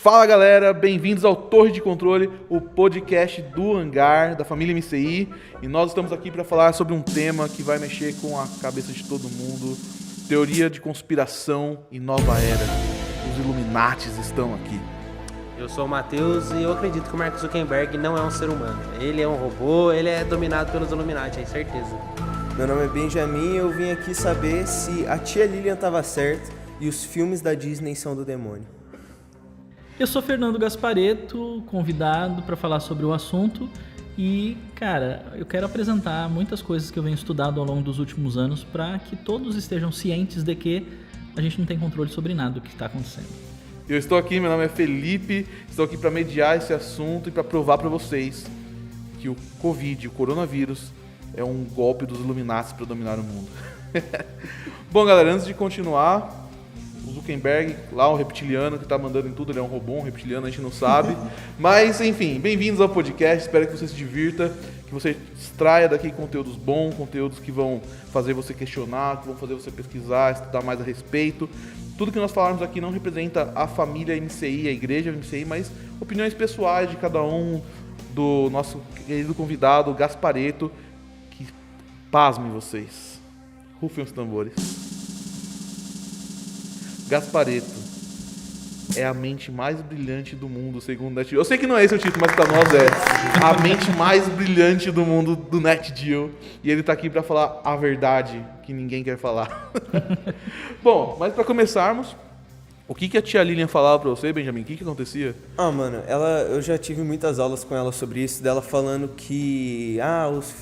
Fala galera, bem-vindos ao Torre de Controle, o podcast do Hangar, da família MCI. E nós estamos aqui para falar sobre um tema que vai mexer com a cabeça de todo mundo. Teoria de conspiração e nova era. Os Illuminatis estão aqui. Eu sou o Matheus e eu acredito que o Mark Zuckerberg não é um ser humano. Ele é um robô, ele é dominado pelos Illuminati, é certeza. Meu nome é Benjamin e eu vim aqui saber se a tia Lilian estava certa e os filmes da Disney são do demônio. Eu sou Fernando Gasparetto, convidado para falar sobre o assunto e, cara, eu quero apresentar muitas coisas que eu venho estudando ao longo dos últimos anos para que todos estejam cientes de que a gente não tem controle sobre nada do que está acontecendo. Eu estou aqui, meu nome é Felipe, estou aqui para mediar esse assunto e para provar para vocês que o Covid, o coronavírus, é um golpe dos Illuminati para dominar o mundo. Bom, galera, antes de continuar, o Zuckerberg, lá o reptiliano que tá mandando em tudo, ele é um robô, um reptiliano, a gente não sabe. Mas, enfim, bem-vindos ao podcast, espero que você se divirta, que você extraia daqui conteúdos bons, conteúdos que vão fazer você questionar, que vão fazer você pesquisar, estudar mais a respeito. Tudo que nós falarmos aqui não representa a família MCI, a igreja MCI, mas opiniões pessoais de cada um, do nosso querido convidado, Gasparetto, que pasmem vocês. Rufem os tambores. Gasparetto é a mente mais brilhante do mundo, segundo o NetGeo. Eu sei que não é esse o título, mas pra nós é a mente mais brilhante do mundo do NetGeo. E ele tá aqui pra falar a verdade que ninguém quer falar. Bom, mas pra começarmos, o que a tia Lilian falava pra você, Benjamin? O que acontecia? Mano, eu já tive muitas aulas com ela sobre isso, dela falando que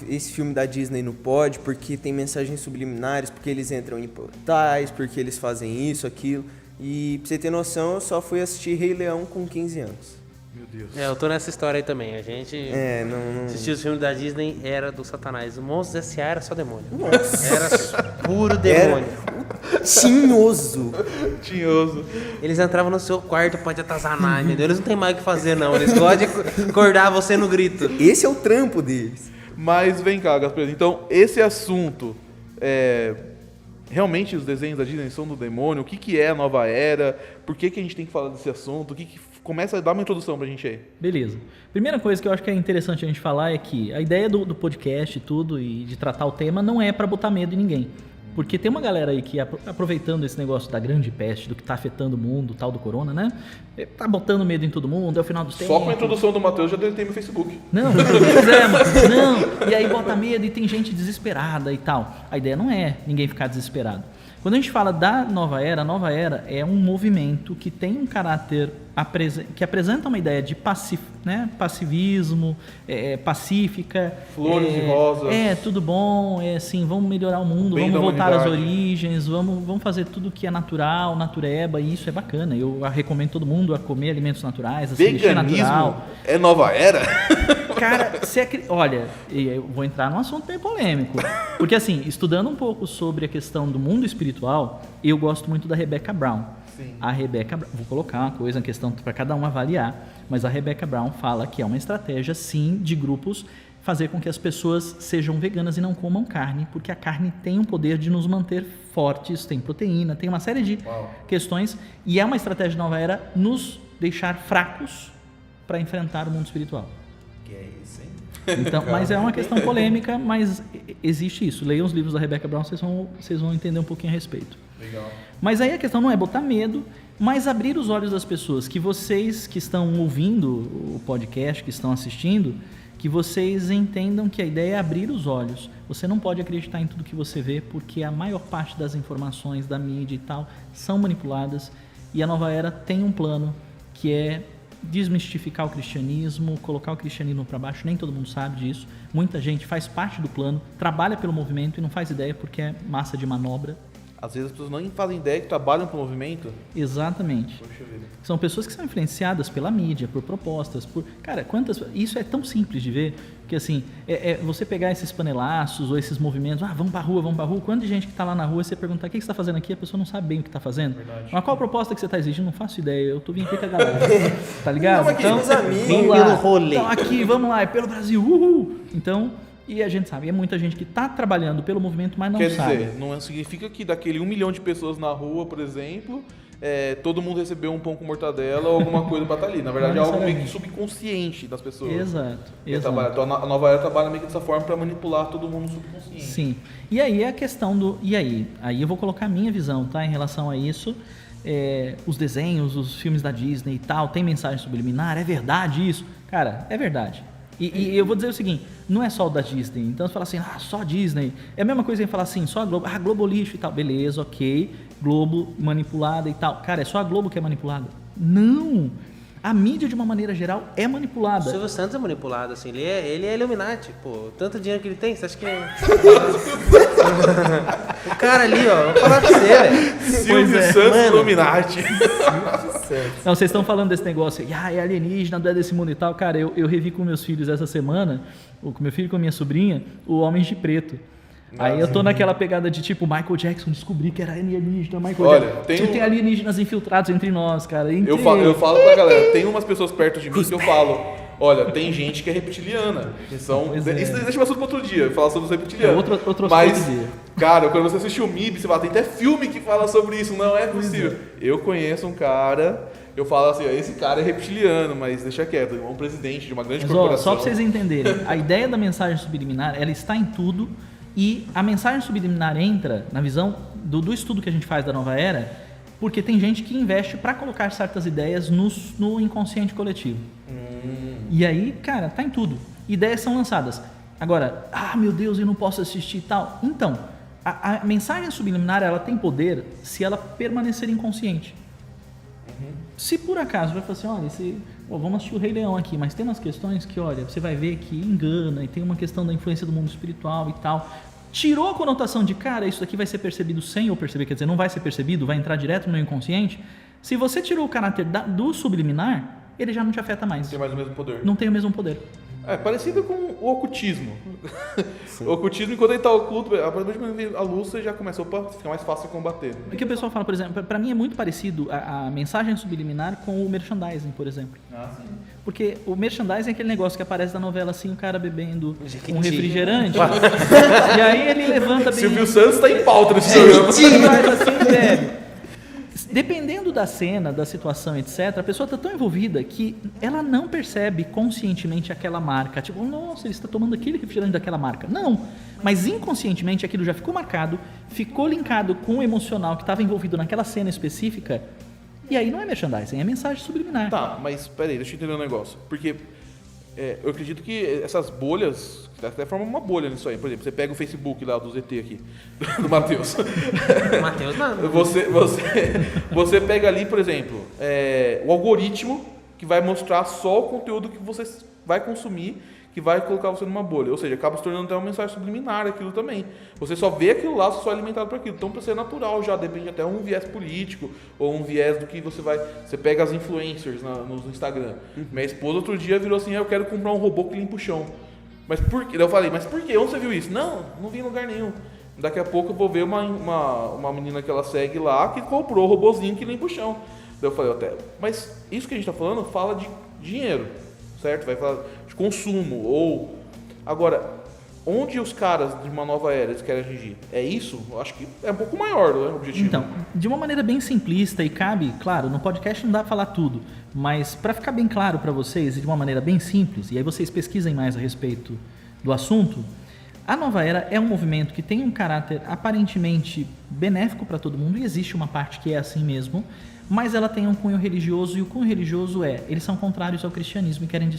esse filme da Disney não pode porque tem mensagens subliminares, porque eles entram em portais, porque eles fazem isso, aquilo. E pra você ter noção, eu só fui assistir Rei Leão com 15 anos. Meu Deus. Eu tô nessa história aí também. A gente assistiu os filmes da Disney, era do Satanás. O Monstros S.A. era só demônio. Nossa. Era puro demônio. Tinhoso. Tinhoso. Eles entravam no seu quarto pra te atazanar, entendeu? Eles não tem mais o que fazer, não. Eles gostam de acordar você no grito. Esse é o trampo deles. Mas vem cá, Gasparetto. Então, esse assunto, realmente os desenhos da Disney são do demônio? O que é a nova era? Por que a gente tem que falar desse assunto? Começa a dar uma introdução pra gente aí. Beleza. Primeira coisa que eu acho que é interessante a gente falar é que a ideia do podcast e tudo, e de tratar o tema, não é para botar medo em ninguém. Porque tem uma galera aí que, aproveitando esse negócio da grande peste, do que tá afetando o mundo, tal do corona, né? Tá botando medo em todo mundo, é o final dos tempos. Só com a introdução do Matheus já deletei meu Facebook. Não, pois é, mano. Não. E aí bota medo e tem gente desesperada e tal. A ideia não é ninguém ficar desesperado. Quando a gente fala da nova era é um movimento que tem um caráter, que apresenta uma ideia de passivismo, pacífica. Flores e rosas. Tudo bom, assim, vamos melhorar o mundo, Bem vamos voltar às humanidade. origens, vamos fazer tudo que é natural, natureba, e isso é bacana. Eu recomendo todo mundo a comer alimentos naturais, a se vestir Veganismo natural. é nova era? Cara, olha, eu vou entrar num assunto bem polêmico. Porque assim, estudando um pouco sobre a questão do mundo espiritual, eu gosto muito da Rebecca Brown. Sim. A Rebecca Brown, vou colocar uma coisa, uma questão para cada um avaliar, mas a Rebecca Brown fala que é uma estratégia, sim, de grupos fazer com que as pessoas sejam veganas e não comam carne, porque a carne tem um poder de nos manter fortes, tem proteína, tem uma série de questões, e é uma estratégia de nova era nos deixar fracos para enfrentar o mundo espiritual. Que é isso, hein? Então, mas é uma questão polêmica, mas existe isso. Leiam os livros da Rebecca Brown, vocês vão entender um pouquinho a respeito. Legal. Mas aí a questão não é botar medo, mas abrir os olhos das pessoas, que vocês que estão ouvindo o podcast, que estão assistindo, que vocês entendam que a ideia é abrir os olhos. Você não pode acreditar em tudo que você vê, porque a maior parte das informações da mídia e tal são manipuladas, e a nova era tem um plano que é desmistificar o cristianismo, colocar o cristianismo para baixo. Nem todo mundo sabe disso. Muita gente faz parte do plano, trabalha pelo movimento e não faz ideia porque é massa de manobra. Às vezes as pessoas não fazem ideia que trabalham pro movimento. Exatamente. Poxa vida. São pessoas que são influenciadas pela mídia, por propostas, Cara, isso é tão simples de ver, que assim, você pegar esses panelaços ou esses movimentos, vamos pra rua, quanta gente que tá lá na rua, você perguntar o que você tá fazendo aqui, a pessoa não sabe bem o que tá fazendo. Verdade. Mas qual a proposta que você tá exigindo? Não faço ideia, eu tô vindo aqui com a galera, tá ligado? Não, aqui, meus amigos. vamos lá. Pelo rolê. Então aqui, vamos lá, é pelo Brasil, uhul! Então, e a gente sabe, é muita gente que está trabalhando pelo movimento, mas não Quer sabe. dizer, não significa que daquele 1 milhão de pessoas na rua, por exemplo, todo mundo recebeu um pão com mortadela ou alguma coisa pra estar ali. Na verdade, é Não algo meio que necessariamente. subconsciente das pessoas. Exato. Então, a Nova Era trabalha meio que dessa forma pra manipular todo mundo no subconsciente. Sim. E aí é a questão do... E aí? Aí eu vou colocar a minha visão, tá? Em relação a isso. Os desenhos, os filmes da Disney e tal, tem mensagem subliminar? É verdade isso? Cara, é verdade. E eu vou dizer o seguinte, não é só o da Disney. Então você fala assim, só Disney. É a mesma coisa que falar assim, só a Globo. Globo lixo e tal. Beleza, ok. Globo manipulada e tal. Cara, é só a Globo que é manipulada? Não! A mídia, de uma maneira geral, é O manipulada. Silvio Santos é manipulado, assim, ele é Illuminati, pô. Tanto dinheiro que ele tem, você acha que é... O cara ali, ó, vou falar pra você, velho. Silvio é. Santos Mano. Illuminati. Não, vocês estão falando desse negócio, é alienígena, não é desse mundo e tal. Cara, eu revi com meus filhos essa semana, ou com meu filho e com a minha sobrinha, o Homens de Preto. Aí eu tô naquela pegada de tipo, Michael Jackson, descobri que era alienígena, Michael Olha, Jackson. tem Tem alienígenas infiltrados entre nós, cara. Eu falo pra galera, tem umas pessoas perto de mim que eu falo, olha, tem gente que é reptiliana. Pois é. Isso deixa um assunto pra outro dia, falar sobre os reptilianos. Outro Mas, assunto dia. cara, quando você assiste o MIB, você fala, tem até filme que fala sobre isso, não é possível. Eu conheço um cara, eu falo assim, ó, esse cara é reptiliano, mas deixa quieto, é um presidente de uma grande Mas, ó, corporação. só pra vocês entenderem, a ideia da mensagem subliminar, ela está em tudo, e a mensagem subliminar entra na visão do estudo que a gente faz da Nova Era, porque tem gente que investe para colocar certas ideias no inconsciente coletivo. E aí, cara, tá em tudo. Ideias são lançadas. Agora, meu Deus, eu não posso assistir e tal. Então, a mensagem subliminar, ela tem poder se ela permanecer inconsciente. Se por acaso vai falar assim, olha, vamos assistir o Rei Leão aqui, mas tem umas questões que, olha, você vai ver que engana, e tem uma questão da influência do mundo espiritual e tal. Tirou a conotação de, cara, isso aqui vai ser percebido sem eu perceber, quer dizer, não vai ser percebido, vai entrar direto no meu inconsciente. Se você tirou o caráter do subliminar, ele já não te afeta mais. Tem mais o mesmo poder. Não tem o mesmo poder. É parecido com o ocultismo. O ocultismo, enquanto ele tá oculto, a partir do momento que a luz, você já começou a ficar mais fácil de combater. O que o pessoal fala, por exemplo, para mim é muito parecido a mensagem subliminar com o merchandising, por exemplo. Sim. Porque o merchandising é aquele negócio que aparece na novela assim, o cara bebendo Jequiti. um refrigerante, e aí ele levanta bem... Silvio Santos tá em pauta nesse programa. Mas assim, velho, dependendo da cena, da situação, etc., a pessoa está tão envolvida que ela não percebe conscientemente aquela marca. Tipo, nossa, ele está tomando aquele refrigerante daquela marca. Não, mas inconscientemente aquilo já ficou marcado, ficou linkado com o emocional que estava envolvido naquela cena específica, e aí não é merchandising, é mensagem subliminar. Tá, mas peraí, deixa eu entender um negócio. Porque eu acredito que essas bolhas, até formam uma bolha nisso aí. Por exemplo, você pega o Facebook lá do ZT aqui, do Matheus. Matheus, não. Você pega ali, por exemplo, o algoritmo que vai mostrar só o conteúdo que você vai consumir, que vai colocar você numa bolha. Ou seja, acaba se tornando até uma mensagem subliminar aquilo também. Você só vê aquilo lá, você só é alimentado por aquilo. Então, para ser natural, já depende até um viés político ou um viés do que você vai... Você pega as influencers no Instagram. Minha esposa outro dia virou assim, eu quero comprar um robô que limpa o chão. Mas por quê? Eu falei, mas por quê? Onde você viu isso? Não vi em lugar nenhum. Daqui a pouco eu vou ver uma menina que ela segue lá que comprou o robozinho que limpa o chão. Daí eu falei, mas isso que a gente está falando fala de dinheiro, certo? Vai falar de consumo. Ou agora, onde os caras de uma nova era eles querem atingir? É isso? Eu acho que é um pouco maior, né, o objetivo. Então, de uma maneira bem simplista e cabe, claro, no podcast não dá para falar tudo, mas para ficar bem claro para vocês e de uma maneira bem simples, e aí vocês pesquisem mais a respeito do assunto, a Nova Era é um movimento que tem um caráter aparentemente benéfico para todo mundo, e existe uma parte que é assim mesmo, mas ela tem um cunho religioso, e o cunho religioso eles são contrários ao cristianismo e querem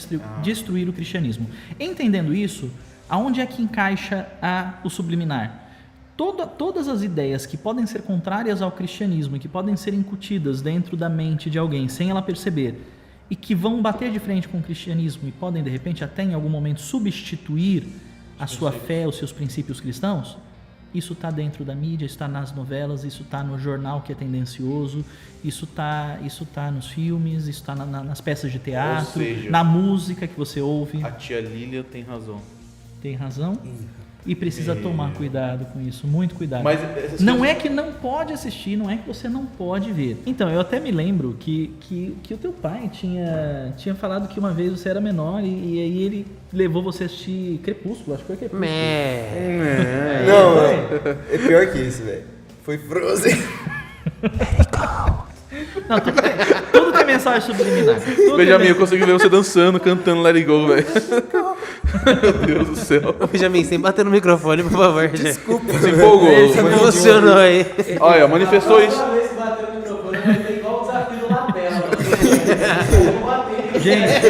destruir o cristianismo. Entendendo isso, aonde é que encaixa o subliminar? Todas as ideias que podem ser contrárias ao cristianismo e que podem ser incutidas dentro da mente de alguém sem ela perceber e que vão bater de frente com o cristianismo e podem, de repente, até em algum momento substituir a sua fé, os seus princípios cristãos, isso está dentro da mídia, isso está nas novelas, isso está no jornal que é tendencioso, isso tá nos filmes, isso está nas peças de teatro, seja, na música que você ouve. A tia Lília tem razão. Tem razão? E precisa tomar cuidado com isso, muito cuidado. Mas não é que não pode assistir, não é que você não pode ver. Então, eu até me lembro que o teu pai tinha falado que uma vez você era menor e aí ele levou você a assistir Crepúsculo, acho que foi Crepúsculo. Não, é pior que isso, velho. Foi Frozen. Não, tudo tem mensagem subliminar. Benjamin, eu consegui ver você dançando, cantando Let It Go, velho. Meu Deus do céu. Ô, Benjamin, sem bater no microfone, por favor. Desculpa. Se empolgou. Você me emocionou aí. Olha, manifestou isso. Toda vez que bater no microfone, vai ter igual o desafio do Lapela. Gente,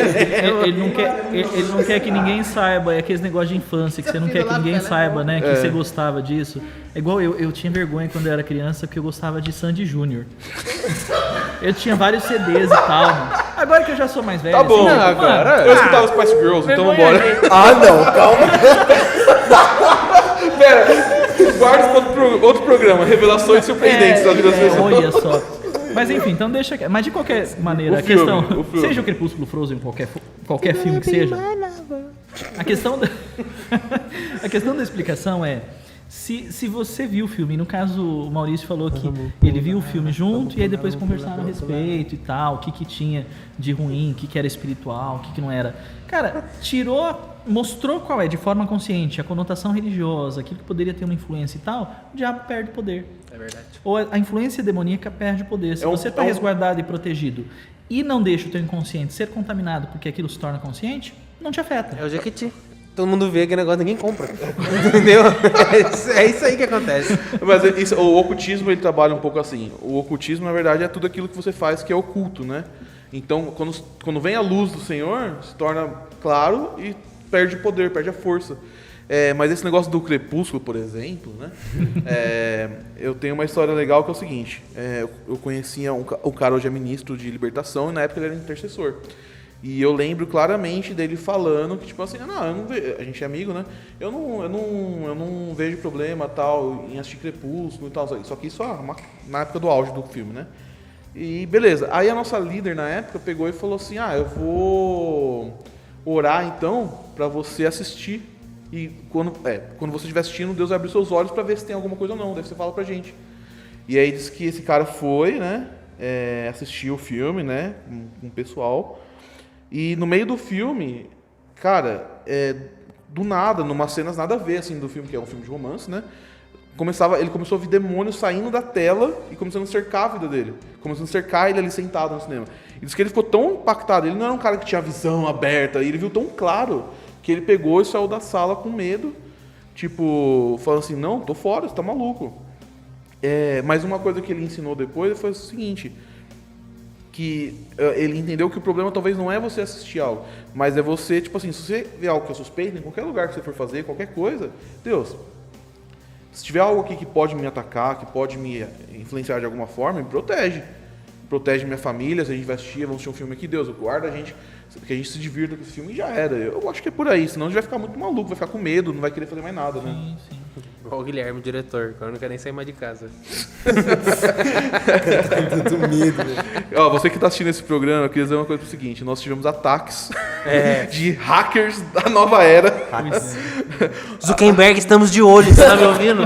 ele não quer que ninguém saiba. É aqueles negócios de infância que você não quer que ninguém saiba, né? Que você gostava disso. É igual eu tinha vergonha quando eu era criança porque eu gostava de Sandy Júnior. Eu tinha vários CDs e tal, mano. Agora que eu já sou mais velho. Tá bom, assim, agora. Eu escutava os Spice Girls, então vergonha vambora. alheia. Ah, não, calma. Pera, guarda isso pra outro programa. Revelações surpreendentes da vida das pessoas. Olha só. Mas enfim, então deixa. Mas de qualquer maneira, O filme, questão. o filme. Seja o Crepúsculo, Frozen, qualquer filme que seja. A questão a questão da explicação é. Se você viu o filme, no caso o Maurício falou que ele viu o filme junto e aí depois conversaram a respeito e tal, o que tinha de ruim, o que era espiritual, o que não era. Cara, mostrou qual é, de forma consciente, a conotação religiosa, aquilo que poderia ter uma influência e tal, o diabo perde poder. É verdade. Ou a influência demoníaca perde poder. Se você está resguardado e protegido e não deixa o teu inconsciente ser contaminado porque aquilo se torna consciente, não te afeta. É o Jequiti. Todo mundo vê aquele negócio, ninguém compra. Entendeu? É isso aí que acontece. Mas o ocultismo, ele trabalha um pouco assim. O ocultismo, na verdade, é tudo aquilo que você faz que é oculto, né? Então, quando vem a luz do Senhor, se torna claro e perde o poder, perde a força. Mas esse negócio do crepúsculo, por exemplo, né? Eu tenho uma história legal que é o seguinte. Eu conhecia um cara hoje é ministro de libertação e na época ele era intercessor. E eu lembro claramente dele falando que, tipo assim, eu não vejo, a gente é amigo, né? Eu não vejo problema tal em assistir Crepúsculo e tal. Só que isso na época do auge do filme, né? E beleza. Aí a nossa líder na época pegou e falou assim: eu vou orar então pra você assistir. E quando você estiver assistindo, Deus vai abrir seus olhos pra ver se tem alguma coisa ou não. Daí você fala pra gente. E aí disse que esse cara foi, né? Assistiu o filme, né? Com o pessoal. E no meio do filme, cara, do nada, numas cenas nada a ver, assim, do filme, que é um filme de romance, né? Ele começou a ver demônios saindo da tela e começando a cercar a vida dele. Começando a cercar ele ali sentado no cinema. E disse que ele ficou tão impactado, ele não era um cara que tinha a visão aberta, e ele viu tão claro que ele pegou e saiu da sala com medo, tipo, falando assim, não, tô fora, você tá maluco. Mas uma coisa que ele ensinou depois foi o seguinte... que ele entendeu que o problema talvez não é você assistir algo, mas é você, tipo assim, se você vê algo que é suspeito, em qualquer lugar que você for fazer, qualquer coisa, Deus, se tiver algo aqui que pode me atacar, que pode me influenciar de alguma forma, me protege. Protege minha família, se a gente vai assistir, vamos assistir um filme aqui, Deus, guarda a gente, que a gente se divirta com esse filme e já era. Eu acho que é por aí, senão a gente vai ficar muito maluco, vai ficar com medo, não vai querer fazer mais nada, né? Sim. Igual o Guilherme, o diretor, que eu não quero nem sair mais de casa. Tanto medo, né? Você que está assistindo esse programa, eu queria dizer uma coisa pro seguinte: nós tivemos ataques de hackers da nova era. Zuckerberg, estamos de olho, você tá me ouvindo?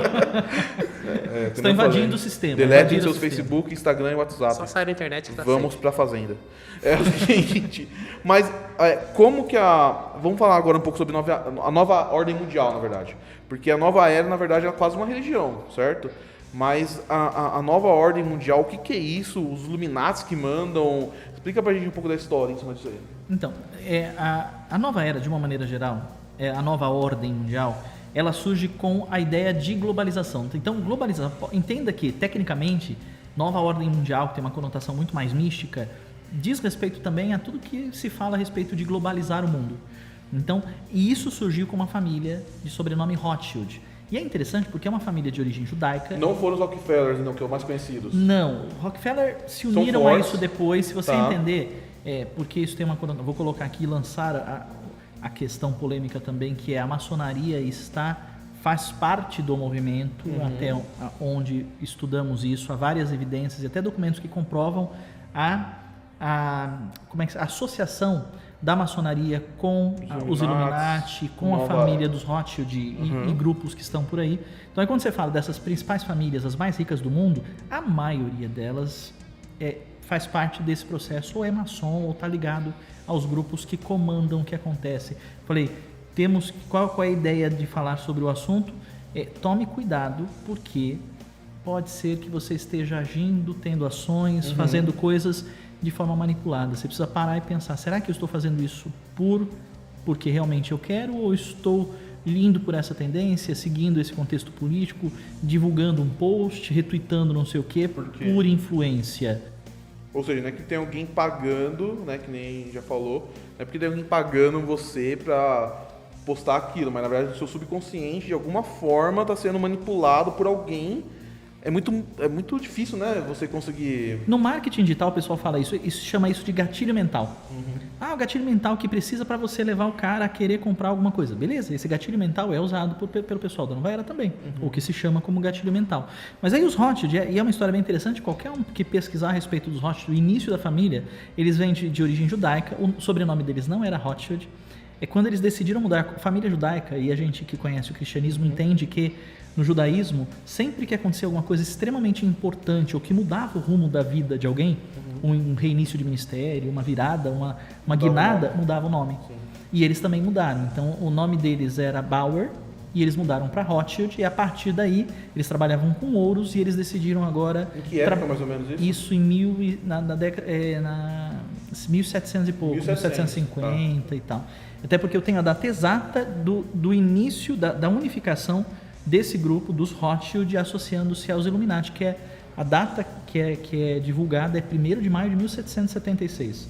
Estão invadindo o sistema. Deletem invadindo seus o sistema. Facebook, Instagram e WhatsApp. Só sai da internet que tá Vamos pra fazenda. É o seguinte, mas como que vamos falar agora um pouco sobre a nova ordem mundial, na verdade. Porque a nova era, na verdade, é quase uma religião, certo? Mas a nova ordem mundial, o que é isso? Os Illuminati que mandam... Explica pra gente um pouco da história em cima disso aí. Então, a nova era, de uma maneira geral, a nova ordem mundial, ela surge com a ideia de globalização. Então, globalização, entenda que, tecnicamente, nova ordem mundial, que tem uma conotação muito mais mística, diz respeito também a tudo que se fala a respeito de globalizar o mundo. Então, e isso surgiu com uma família de sobrenome Rothschild. E é interessante porque é uma família de origem judaica. Não foram os Rockefellers, não, que são mais conhecidos. Não, Rockefeller se uniram a fortes. isso depois. Se você Tá. entender, porque isso tem uma conotação. Vou colocar aqui e lançar a questão polêmica também, que é a maçonaria faz parte do movimento, até onde estudamos isso, há várias evidências e até documentos que comprovam a associação da maçonaria com os Illuminati, com a família dos Rothschild e grupos que estão por aí. Então, aí quando você fala dessas principais famílias, as mais ricas do mundo, a maioria delas faz parte desse processo, ou é maçom, ou está ligado aos grupos que comandam o que acontece. Falei, qual é a ideia de falar sobre o assunto? Tome cuidado, porque pode ser que você esteja agindo, tendo ações, fazendo coisas de forma manipulada. Você precisa parar e pensar, será que eu estou fazendo isso porque realmente eu quero, ou estou indo por essa tendência, seguindo esse contexto político, divulgando um post, retweetando não sei o quê, por influência? Ou seja, não é que tem alguém pagando, né, que nem já falou, não é porque tem alguém pagando você pra postar aquilo, mas na verdade o seu subconsciente de alguma forma está sendo manipulado por alguém. É muito difícil, né, você conseguir... No marketing digital o pessoal fala isso chama isso de gatilho mental. O gatilho mental que precisa para você levar o cara a querer comprar alguma coisa. Beleza, esse gatilho mental é usado pelo pessoal da Nova Era também, o que se chama como gatilho mental. Mas aí os Rothschild, e é uma história bem interessante, qualquer um que pesquisar a respeito dos Rothschild, o início da família, eles vêm de origem judaica, o sobrenome deles não era Rothschild. É quando eles decidiram mudar, família judaica, e a gente que conhece o cristianismo entende que no judaísmo, sempre que acontecia alguma coisa extremamente importante ou que mudava o rumo da vida de alguém, um reinício de ministério, uma virada, uma guinada, mudava o nome. Sim. E eles também mudaram. Então, o nome deles era Bauer e eles mudaram para Rothschild, e a partir daí eles trabalhavam com ouros e eles decidiram agora... Em que época mais ou menos isso? Isso em 1700 e pouco, 1750 e tal. Até porque eu tenho a data exata do início da unificação desse grupo, dos Rothschild, associando-se aos Illuminati, que é a data que é divulgada é 1º de maio de 1776.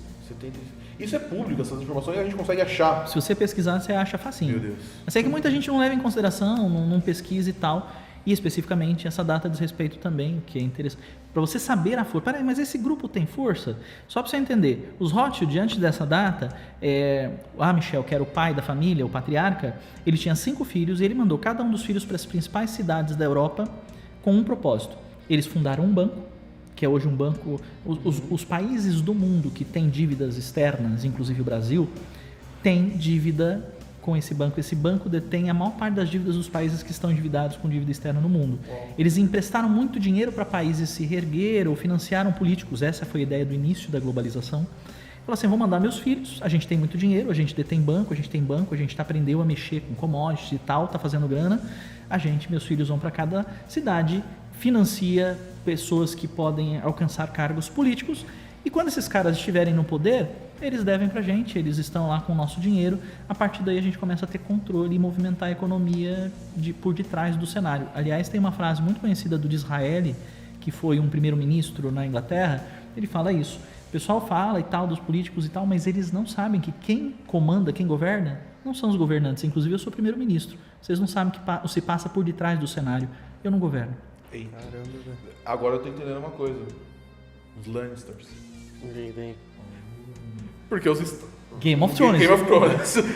Isso é público, essas informações a gente consegue achar. Se você pesquisar, você acha facinho. Meu Deus. Eu sei que muita gente não leva em consideração, não pesquisa e tal, e especificamente essa data diz respeito também, que é interessante. Para você saber a força. Peraí, mas esse grupo tem força? Só para você entender, os Rothschild, diante dessa data, Michel, que era o pai da família, o patriarca, ele tinha 5 filhos e ele mandou cada um dos filhos para as principais cidades da Europa com um propósito. Eles fundaram um banco, que é hoje um banco... Os países do mundo que têm dívidas externas, inclusive o Brasil, têm dívida com esse banco. Esse banco detém a maior parte das dívidas dos países que estão endividados com dívida externa no mundo. Eles emprestaram muito dinheiro para países se reerguer ou financiaram políticos. Essa foi a ideia do início da globalização. Falaram assim, vou mandar meus filhos, a gente tem muito dinheiro, a gente detém banco, a gente aprendeu a mexer com commodities e tal, está fazendo grana. Meus filhos vão para cada cidade, financia pessoas que podem alcançar cargos políticos, e quando esses caras estiverem no poder, eles devem pra gente, eles estão lá com o nosso dinheiro, a partir daí a gente começa a ter controle e movimentar a economia por detrás do cenário. Aliás, tem uma frase muito conhecida do Disraeli, que foi um primeiro-ministro na Inglaterra, ele fala isso, o pessoal fala e tal dos políticos e tal, mas eles não sabem que quem comanda, quem governa, não são os governantes, inclusive eu sou primeiro-ministro, vocês não sabem que se passa por detrás do cenário, eu não governo. Caramba, agora eu tô entendendo uma coisa, os Lannisters. Porque Game of Thrones.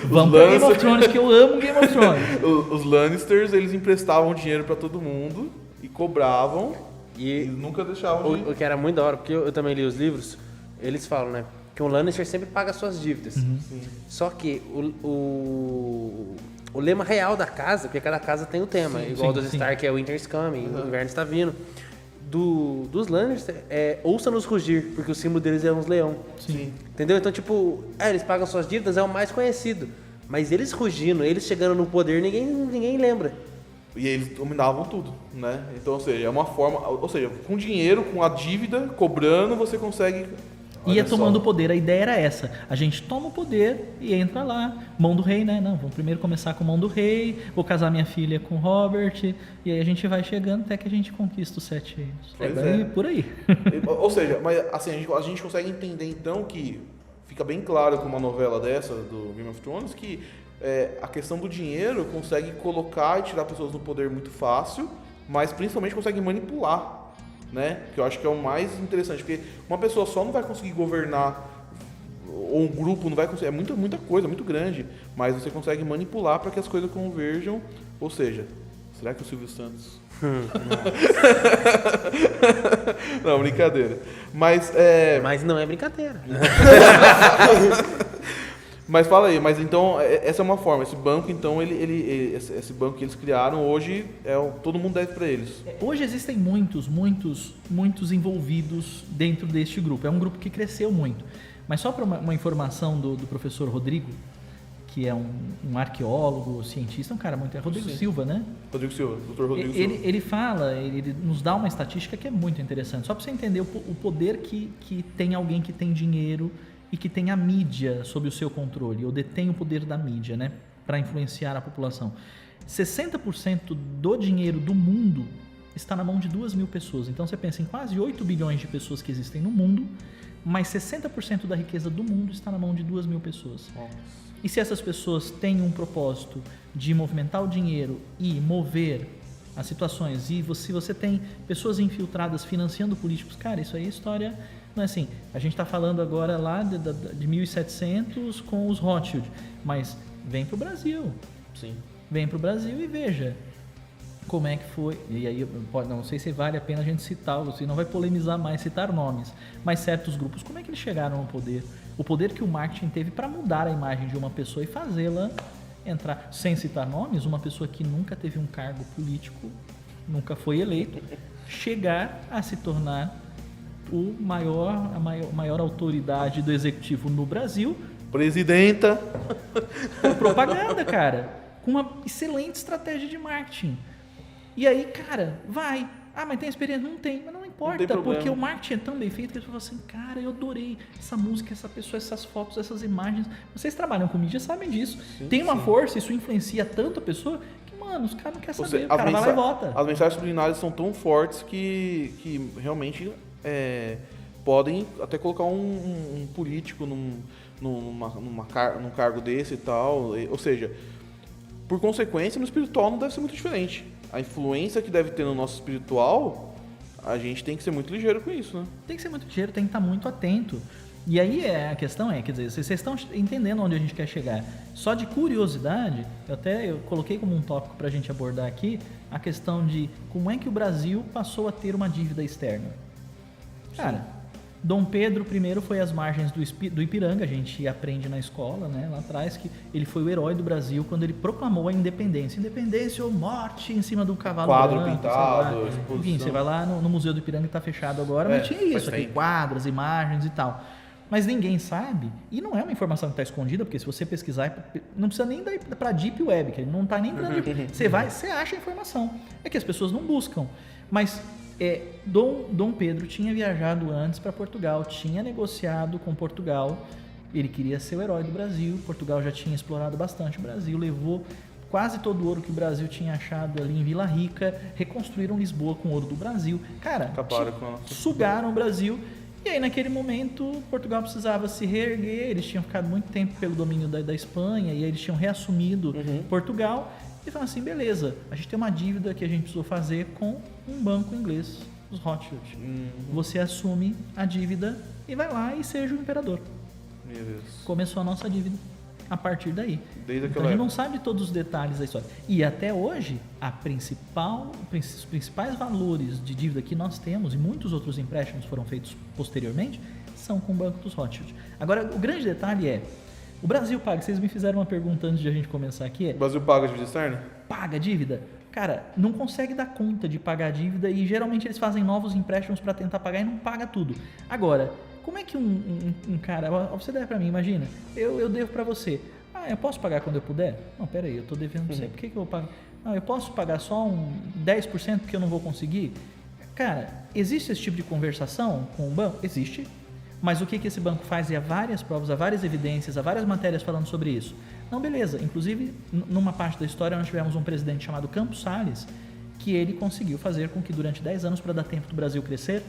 Vamos para Game of Thrones, que eu amo Game of Thrones. Os Lannisters, eles emprestavam dinheiro pra todo mundo e cobravam e nunca deixavam o que era muito da hora, porque eu também li os livros, eles falam, né, que um Lannister sempre paga suas dívidas. Só que o lema real da casa, porque cada casa tem um tema, igual dos Stark é o Winter's Coming, o inverno está vindo. Dos Lannister ouça-nos rugir, porque o símbolo deles é uns leão. Sim. Entendeu? Então, tipo, eles pagam suas dívidas, é o mais conhecido. Mas eles rugindo, eles chegando no poder, ninguém lembra. E eles dominavam tudo, né? Então, ou seja, é uma forma... Ou seja, com dinheiro, com a dívida, cobrando, você consegue... Ia tomando o poder, a ideia era essa. A gente toma o poder e entra lá. Mão do rei, né? Não, vamos primeiro começar com mão do rei, vou casar minha filha com Robert, e aí a gente vai chegando até que a gente conquista os 7 reinos. Por aí. Ou seja, mas assim, a gente consegue entender então que fica bem claro com uma novela dessa, do Game of Thrones, que a questão do dinheiro consegue colocar e tirar pessoas do poder muito fácil, mas principalmente consegue manipular. Né? Que eu acho que é o mais interessante, porque uma pessoa só não vai conseguir governar, ou um grupo não vai conseguir, é muita coisa, muito grande, mas você consegue manipular para que as coisas converjam, ou seja, será que o Silvio Santos... Não, brincadeira. Mas não é brincadeira. Mas fala aí, mas então essa é uma forma, esse banco então, esse banco que eles criaram hoje, todo mundo deve para eles. Hoje existem muitos envolvidos dentro deste grupo, é um grupo que cresceu muito. Mas só para uma informação do professor Rodrigo, que é um arqueólogo, cientista, um cara muito... É Rodrigo Sim. Silva, né? Rodrigo Silva, Dr. Rodrigo Silva. Ele fala, ele nos dá uma estatística que é muito interessante, só para você entender o poder que tem alguém que tem dinheiro e que tem a mídia sob o seu controle, ou detém o poder da mídia, né, para influenciar a população. 60% do dinheiro do mundo está na mão de 2.000 pessoas. Então você pensa em quase 8 bilhões de pessoas que existem no mundo, mas 60% da riqueza do mundo está na mão de 2.000 pessoas. E se essas pessoas têm um propósito de movimentar o dinheiro e mover as situações, e se você tem pessoas infiltradas financiando políticos, cara, isso aí é história, não é assim, a gente está falando agora lá de 1700 com os Rothschild, mas vem para o Brasil. Sim. Vem para o Brasil e veja como é que foi, e aí não sei se vale a pena a gente citar, você não vai polemizar mais, citar nomes, mas certos grupos, como é que eles chegaram ao poder? O poder que o marketing teve para mudar a imagem de uma pessoa e fazê-la entrar, sem citar nomes, uma pessoa que nunca teve um cargo político, nunca foi eleito, chegar a se tornar a maior autoridade do executivo no Brasil, Presidenta. com propaganda, cara, com uma excelente estratégia de marketing. E aí, cara, vai. Ah, mas tem experiência? Não tem, mas não importa, porque o marketing é tão bem feito que as pessoas falam assim, cara, eu adorei essa música, essa pessoa, essas fotos, essas imagens. Vocês trabalham com mídia, sabem disso. Tem uma força, isso influencia tanto a pessoa que, mano, os caras não querem saber, o cara vai lá e vota. As mensagens subliminares são tão fortes que realmente podem até colocar um político num cargo desse e tal. Ou seja, por consequência, no espiritual não deve ser muito diferente. A influência que deve ter no nosso espiritual, a gente tem que ser muito ligeiro com isso, né? Tem que ser muito ligeiro, tem que estar muito atento. E aí a questão quer dizer, vocês estão entendendo onde a gente quer chegar. Só de curiosidade, eu coloquei como um tópico para a gente abordar aqui, a questão de como é que o Brasil passou a ter uma dívida externa. Cara, Dom Pedro I foi às margens do Ipiranga, a gente aprende na escola, né, lá atrás, que ele foi o herói do Brasil quando ele proclamou a independência. Independência ou morte em cima do cavalo Quadro branco, pintado, enfim, você vai lá no Museu do Ipiranga, que está fechado agora, mas tinha isso aqui, quadros, imagens e tal. Mas ninguém sabe, e não é uma informação que está escondida, porque se você pesquisar, não precisa nem ir para a Deep Web, que ele não está nem para Deep. Você acha a informação. É que as pessoas não buscam. Mas Dom Pedro tinha viajado antes para Portugal, tinha negociado com Portugal, ele queria ser o herói do Brasil, Portugal já tinha explorado bastante o Brasil, levou quase todo o ouro que o Brasil tinha achado ali em Vila Rica, reconstruíram Lisboa com ouro do Brasil. Cara, sugaram o Brasil. E aí, naquele momento, Portugal precisava se reerguer, eles tinham ficado muito tempo pelo domínio da Espanha, e aí eles tinham reassumido Portugal, e falaram assim, beleza, a gente tem uma dívida que a gente precisou fazer com um banco inglês, os Rothschild. Você assume a dívida e vai lá e seja o imperador. Meu Deus. Começou a nossa dívida a partir daí. Desde então a gente não sabe todos os detalhes da história. E até hoje, os principais valores de dívida que nós temos, e muitos outros empréstimos foram feitos posteriormente, são com o Banco dos Rothschild. Agora, o grande detalhe é, o Brasil paga, vocês me fizeram uma pergunta antes de a gente começar aqui. O Brasil paga a dívida externa? Paga a dívida? Cara, não consegue dar conta de pagar a dívida e geralmente eles fazem novos empréstimos para tentar pagar e não paga tudo. Agora, como é que um cara, você deve para mim, imagina, eu devo para você. Ah, eu posso pagar quando eu puder? Não, peraí, eu tô devendo pra você, por que eu vou pagar? Não, eu posso pagar só 10% porque eu não vou conseguir? Cara, existe esse tipo de conversação com o banco? Existe. Mas o que esse banco faz? Há várias provas, há várias evidências, há várias matérias falando sobre isso. Não, beleza. Inclusive, numa parte da história, nós tivemos um presidente chamado Campos Salles, que ele conseguiu fazer com que durante 10 anos, para dar tempo do Brasil crescer,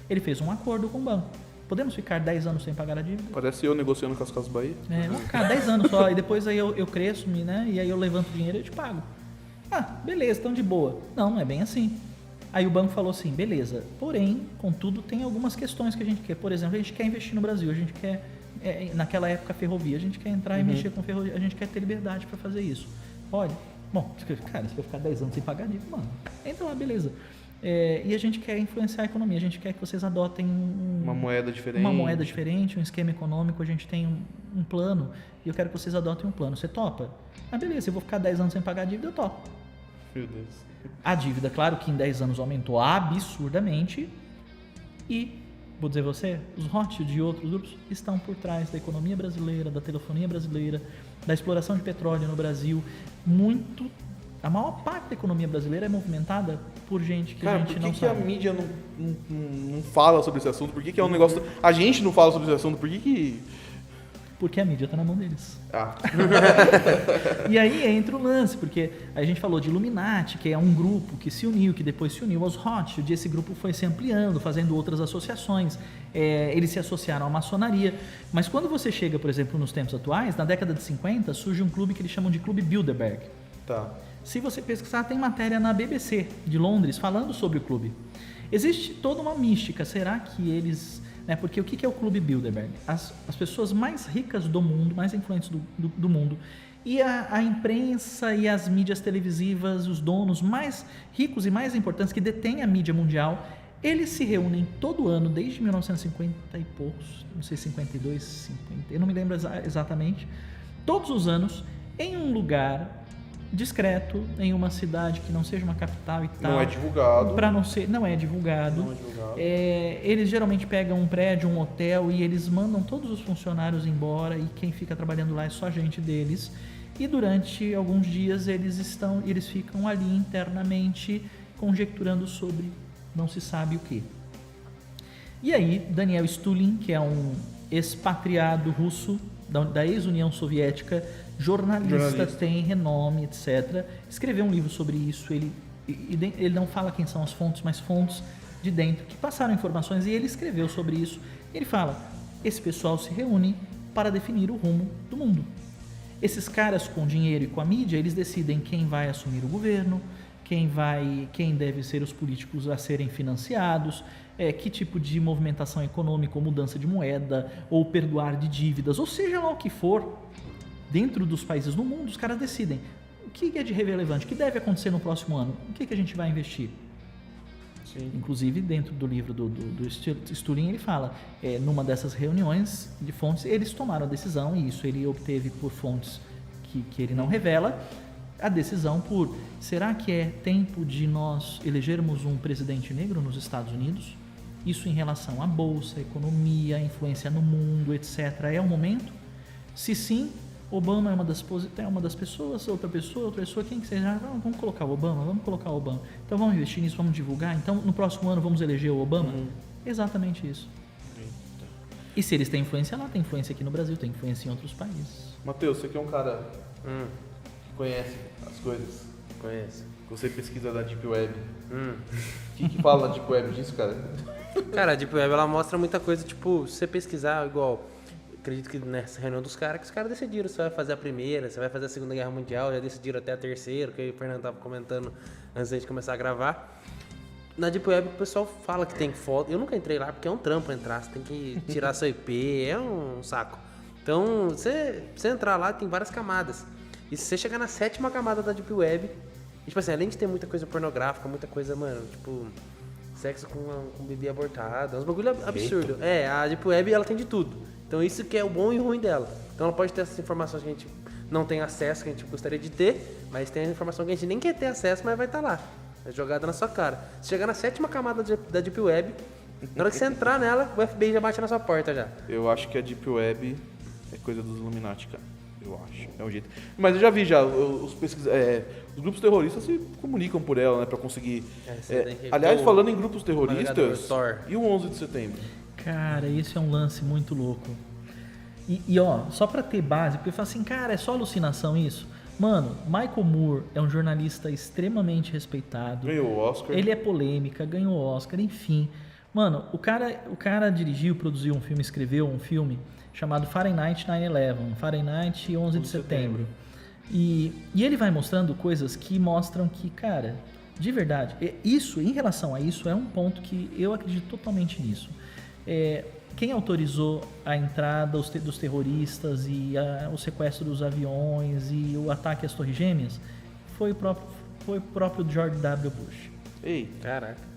ele fez um acordo com o banco. Podemos ficar 10 anos sem pagar a dívida? Parece eu negociando com as Casas Bahia. Vamos ficar 10 anos só, e depois aí eu cresço, né? E aí eu levanto o dinheiro e eu te pago. Ah, beleza, então de boa. Não é bem assim. Aí o banco falou assim, beleza, porém, contudo, tem algumas questões que a gente quer. Por exemplo, a gente quer investir no Brasil, a gente quer, naquela época, ferrovia, a gente quer entrar e mexer com ferrovia, a gente quer ter liberdade para fazer isso. Pode? Bom, cara, se eu ficar 10 anos sem pagar dívida, mano, entra lá, beleza. E a gente quer influenciar a economia, a gente quer que vocês adotem uma moeda diferente, um esquema econômico, a gente tem um plano, e eu quero que vocês adotem um plano. Você topa? Ah, beleza, se eu vou ficar 10 anos sem pagar a dívida, eu topo. Meu Deus. A dívida, claro que em 10 anos aumentou absurdamente e, vou dizer você, os Rothschild e outros grupos estão por trás da economia brasileira, da telefonia brasileira, da exploração de petróleo no Brasil. A maior parte da economia brasileira é movimentada por gente que Cara, a gente por não que a sabe. mídia não fala sobre esse assunto? Por que é um negócio... A gente não fala sobre esse assunto? Por que... Porque a mídia está na mão deles. Ah, E aí entra o lance, porque a gente falou de Illuminati, que é um grupo que se uniu, que depois se uniu aos Rothschild, e esse grupo foi se ampliando, fazendo outras associações, eles se associaram à maçonaria, mas quando você chega, por exemplo, nos tempos atuais, na década de 50, surge um clube que eles chamam de Clube Bilderberg. tá. Se você pesquisar, tem matéria na BBC de Londres falando sobre o clube. Existe toda uma mística, será que eles... Porque o que é o Clube Bilderberg? As pessoas mais ricas do mundo, mais influentes do mundo, e a imprensa e as mídias televisivas, os donos mais ricos e mais importantes que detêm a mídia mundial, eles se reúnem todo ano, desde 1950 e poucos, não sei, 52, 50, eu não me lembro exatamente, todos os anos, em um lugar discreto, em uma cidade que não seja uma capital e tal. Não é divulgado. Não é divulgado. Não é divulgado. Eles geralmente pegam um prédio, um hotel, e eles mandam todos os funcionários embora, e quem fica trabalhando lá é só gente deles. E durante alguns dias eles ficam ali internamente conjecturando sobre não se sabe o que. E aí Daniel Stulin, que é um expatriado russo da ex-União Soviética, jornalista, tem renome, etc., escreveu um livro sobre isso. Ele não fala quem são as fontes, mas fontes de dentro que passaram informações, e ele escreveu sobre isso. Ele fala: esse pessoal se reúne para definir o rumo do mundo. Esses caras com dinheiro e com a mídia, eles decidem quem vai assumir o governo, quem deve ser os políticos a serem financiados, que tipo de movimentação econômica, ou mudança de moeda, ou perdoar de dívidas, ou seja lá o que for, dentro dos países do mundo, os caras decidem o que é de relevante, o que deve acontecer no próximo ano, o que a gente vai investir. Sim. Inclusive, dentro do livro do Stulin, ele fala, numa dessas reuniões de fontes, eles tomaram a decisão, e isso ele obteve por fontes que ele não revela, a decisão por, será que é tempo de nós elegermos um presidente negro nos Estados Unidos? Isso em relação à bolsa, à economia, à influência no mundo, etc. É o momento? Se sim, Obama é uma das pessoas, outra pessoa, quem que seja, vamos colocar o Obama. Então vamos investir nisso, vamos divulgar. Então no próximo ano vamos eleger o Obama? Exatamente isso. E se eles têm influência lá, tem influência aqui no Brasil, tem influência em outros países. Matheus, você que é um cara que conhece as coisas. Conheço. Você pesquisa da Deep Web. O que fala da Deep Web disso, cara? Cara, a Deep Web, ela mostra muita coisa, tipo, se você pesquisar, igual, acredito que nessa reunião dos caras, que os caras decidiram se vai fazer a primeira, se vai fazer a Segunda Guerra Mundial, já decidiram até a terceira, que o Fernando tava comentando antes da gente começar a gravar. Na Deep Web o pessoal fala que tem foto, eu nunca entrei lá porque é um trampo entrar, você tem que tirar seu IP, é um saco. Então, você entrar lá, tem várias camadas. E se você chegar na 7ª camada da Deep Web, e, tipo assim, além de ter muita coisa pornográfica, muita coisa, mano, tipo, sexo com bebê abortado, é uns bagulho absurdo. A Deep Web, ela tem de tudo. Então isso que é o bom e o ruim dela. Então ela pode ter essas informações que a gente não tem acesso, que a gente gostaria de ter, mas tem a informação que a gente nem quer ter acesso, mas vai estar lá. É jogada na sua cara. Se chegar na 7ª camada da Deep Web, na hora que você entrar nela, o FBI já bate na sua porta já. Eu acho que a Deep Web é coisa dos Illuminati, cara. Eu acho. É um jeito. Mas eu já vi os grupos terroristas se comunicam por ela, né? Pra conseguir... aliás, falando em grupos terroristas, e o 11 de setembro? Cara, esse é um lance muito louco. E ó, só pra ter base, porque eu falo assim, cara, é só alucinação isso? Mano, Michael Moore é um jornalista extremamente respeitado. Ganhou o Oscar. Ele é polêmica, ganhou o Oscar, enfim. Mano, o cara dirigiu, produziu um filme, escreveu um filme chamado Fahrenheit 9/11, Fahrenheit 11 de setembro. E ele vai mostrando coisas que mostram que, cara, de verdade, isso, em relação a isso, é um ponto que eu acredito totalmente nisso. Quem autorizou a entrada dos terroristas e o sequestro dos aviões e o ataque às Torres Gêmeas foi o próprio George W. Bush. Ei, caraca.